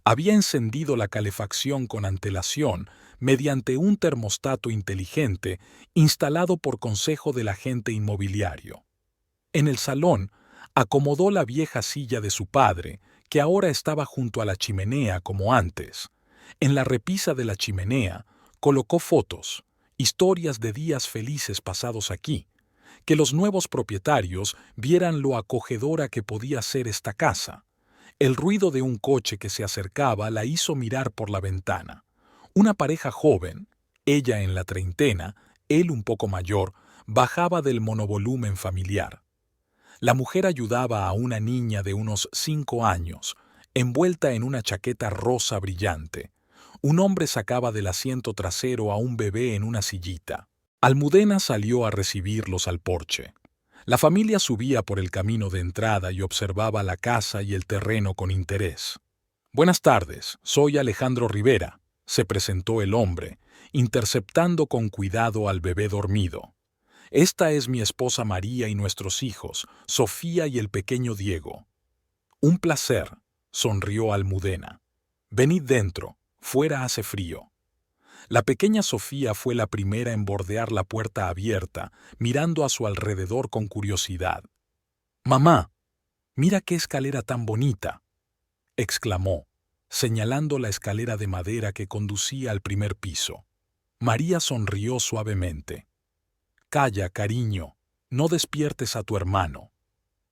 Había encendido la calefacción con antelación mediante un termostato inteligente instalado por consejo del agente inmobiliario. En el salón, acomodó la vieja silla de su padre, que ahora estaba junto a la chimenea como antes. En la repisa de la chimenea, colocó fotos, historias de días felices pasados aquí, que los nuevos propietarios vieran lo acogedora que podía ser esta casa. El ruido de un coche que se acercaba la hizo mirar por la ventana. Una pareja joven, ella en la treintena, él un poco mayor, bajaba del monovolumen familiar. La mujer ayudaba a una niña de unos 5 años, envuelta en una chaqueta rosa brillante. Un hombre sacaba del asiento trasero a un bebé en una sillita. Almudena salió a recibirlos al porche. La familia subía por el camino de entrada y observaba la casa y el terreno con interés. «Buenas tardes, soy Alejandro Rivera», se presentó el hombre, interceptando con cuidado al bebé dormido. «Esta es mi esposa María y nuestros hijos, Sofía y el pequeño Diego». «Un placer», sonrió Almudena. «Venid dentro, fuera hace frío». La pequeña Sofía fue la primera en bordear la puerta abierta, mirando a su alrededor con curiosidad. «Mamá, mira qué escalera tan bonita», exclamó, señalando la escalera de madera que conducía al primer piso. María sonrió suavemente. «Calla, cariño, no despiertes a tu hermano».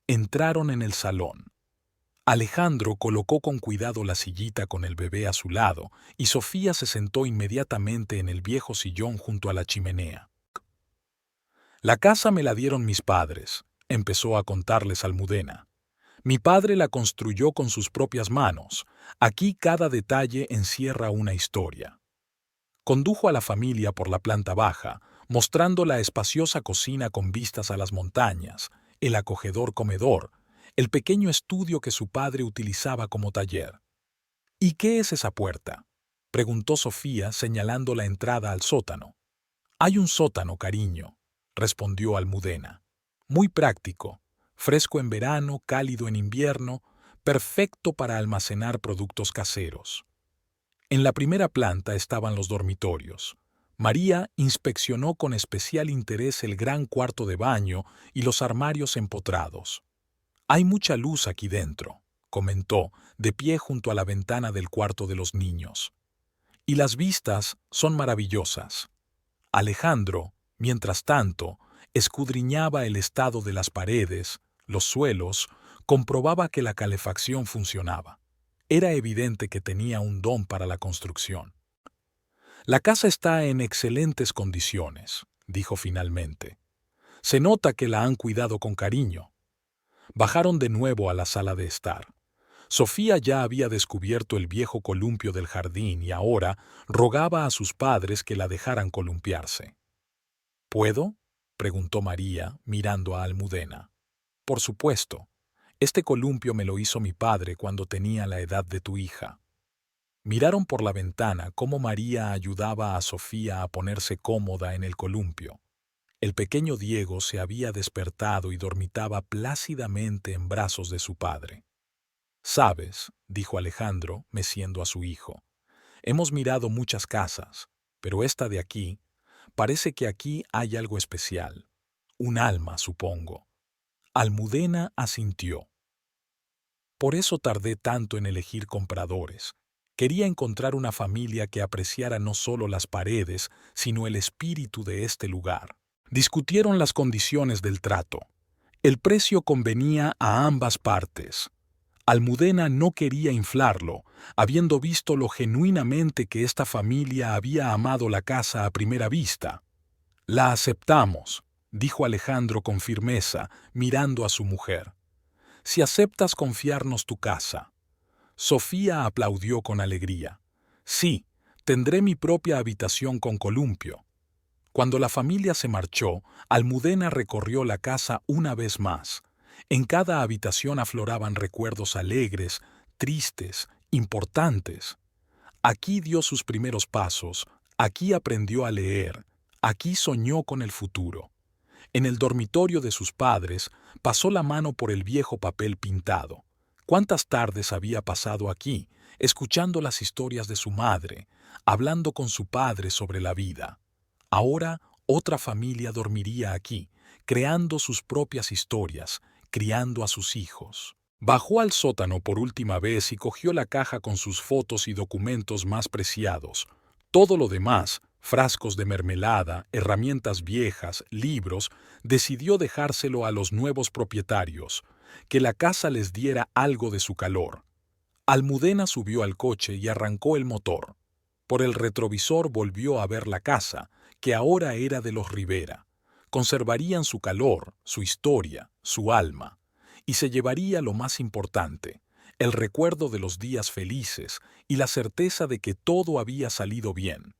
Entraron en el salón. Alejandro colocó con cuidado la sillita con el bebé a su lado y Sofía se sentó inmediatamente en el viejo sillón junto a la chimenea. «La casa me la dieron mis padres», empezó a contarles Almudena. «Mi padre la construyó con sus propias manos. Aquí cada detalle encierra una historia». Condujo a la familia por la planta baja, mostrando la espaciosa cocina con vistas a las montañas, el acogedor comedor, el pequeño estudio que su padre utilizaba como taller. «¿Y qué es esa puerta?», preguntó Sofía señalando la entrada al sótano. «Hay un sótano, cariño», respondió Almudena. «Muy práctico, fresco en verano, cálido en invierno, perfecto para almacenar productos caseros». En la primera planta estaban los dormitorios. María inspeccionó con especial interés el gran cuarto de baño y los armarios empotrados. «Hay mucha luz aquí dentro», comentó, de pie junto a la ventana del cuarto de los niños. «Y las vistas son maravillosas». Alejandro, mientras tanto, escudriñaba el estado de las paredes, los suelos, comprobaba que la calefacción funcionaba. Era evidente que tenía un don para la construcción. «La casa está en excelentes condiciones», dijo finalmente. «Se nota que la han cuidado con cariño». Bajaron de nuevo a la sala de estar. Sofía ya había descubierto el viejo columpio del jardín y ahora rogaba a sus padres que la dejaran columpiarse. «¿Puedo?», preguntó María, mirando a Almudena. «Por supuesto. Este columpio me lo hizo mi padre cuando tenía la edad de tu hija». Miraron por la ventana cómo María ayudaba a Sofía a ponerse cómoda en el columpio. El pequeño Diego se había despertado y dormitaba plácidamente en brazos de su padre. «Sabes», dijo Alejandro, meciendo a su hijo, «hemos mirado muchas casas, pero esta de aquí, parece que aquí hay algo especial. Un alma, supongo. Almudena asintió. Por eso tardé tanto en elegir compradores. Quería encontrar una familia que apreciara no solo las paredes, sino el espíritu de este lugar. Discutieron las condiciones del trato. El precio convenía a ambas partes. Almudena no quería inflarlo, habiendo visto lo genuinamente que esta familia había amado la casa a primera vista. La aceptamos, dijo Alejandro con firmeza, mirando a su mujer. Si aceptas confiarnos tu casa. Sofía aplaudió con alegría. Sí, tendré mi propia habitación con columpio. Cuando la familia se marchó, Almudena recorrió la casa una vez más. En cada habitación afloraban recuerdos alegres, tristes, importantes. Aquí dio sus primeros pasos, aquí aprendió a leer, aquí soñó con el futuro. En el dormitorio de sus padres, pasó la mano por el viejo papel pintado. ¿Cuántas tardes había pasado aquí, escuchando las historias de su madre, hablando con su padre sobre la vida? Ahora otra familia dormiría aquí, creando sus propias historias, criando a sus hijos. Bajó al sótano por última vez y cogió la caja con sus fotos y documentos más preciados. Todo lo demás, frascos de mermelada, herramientas viejas, libros, decidió dejárselo a los nuevos propietarios, que la casa les diera algo de su calor. Almudena subió al coche y arrancó el motor. Por el retrovisor volvió a ver la casa, que ahora era de los Rivera. Conservarían su calor, su historia, su alma. Y se llevaría lo más importante, el recuerdo de los días felices y la certeza de que todo había salido bien.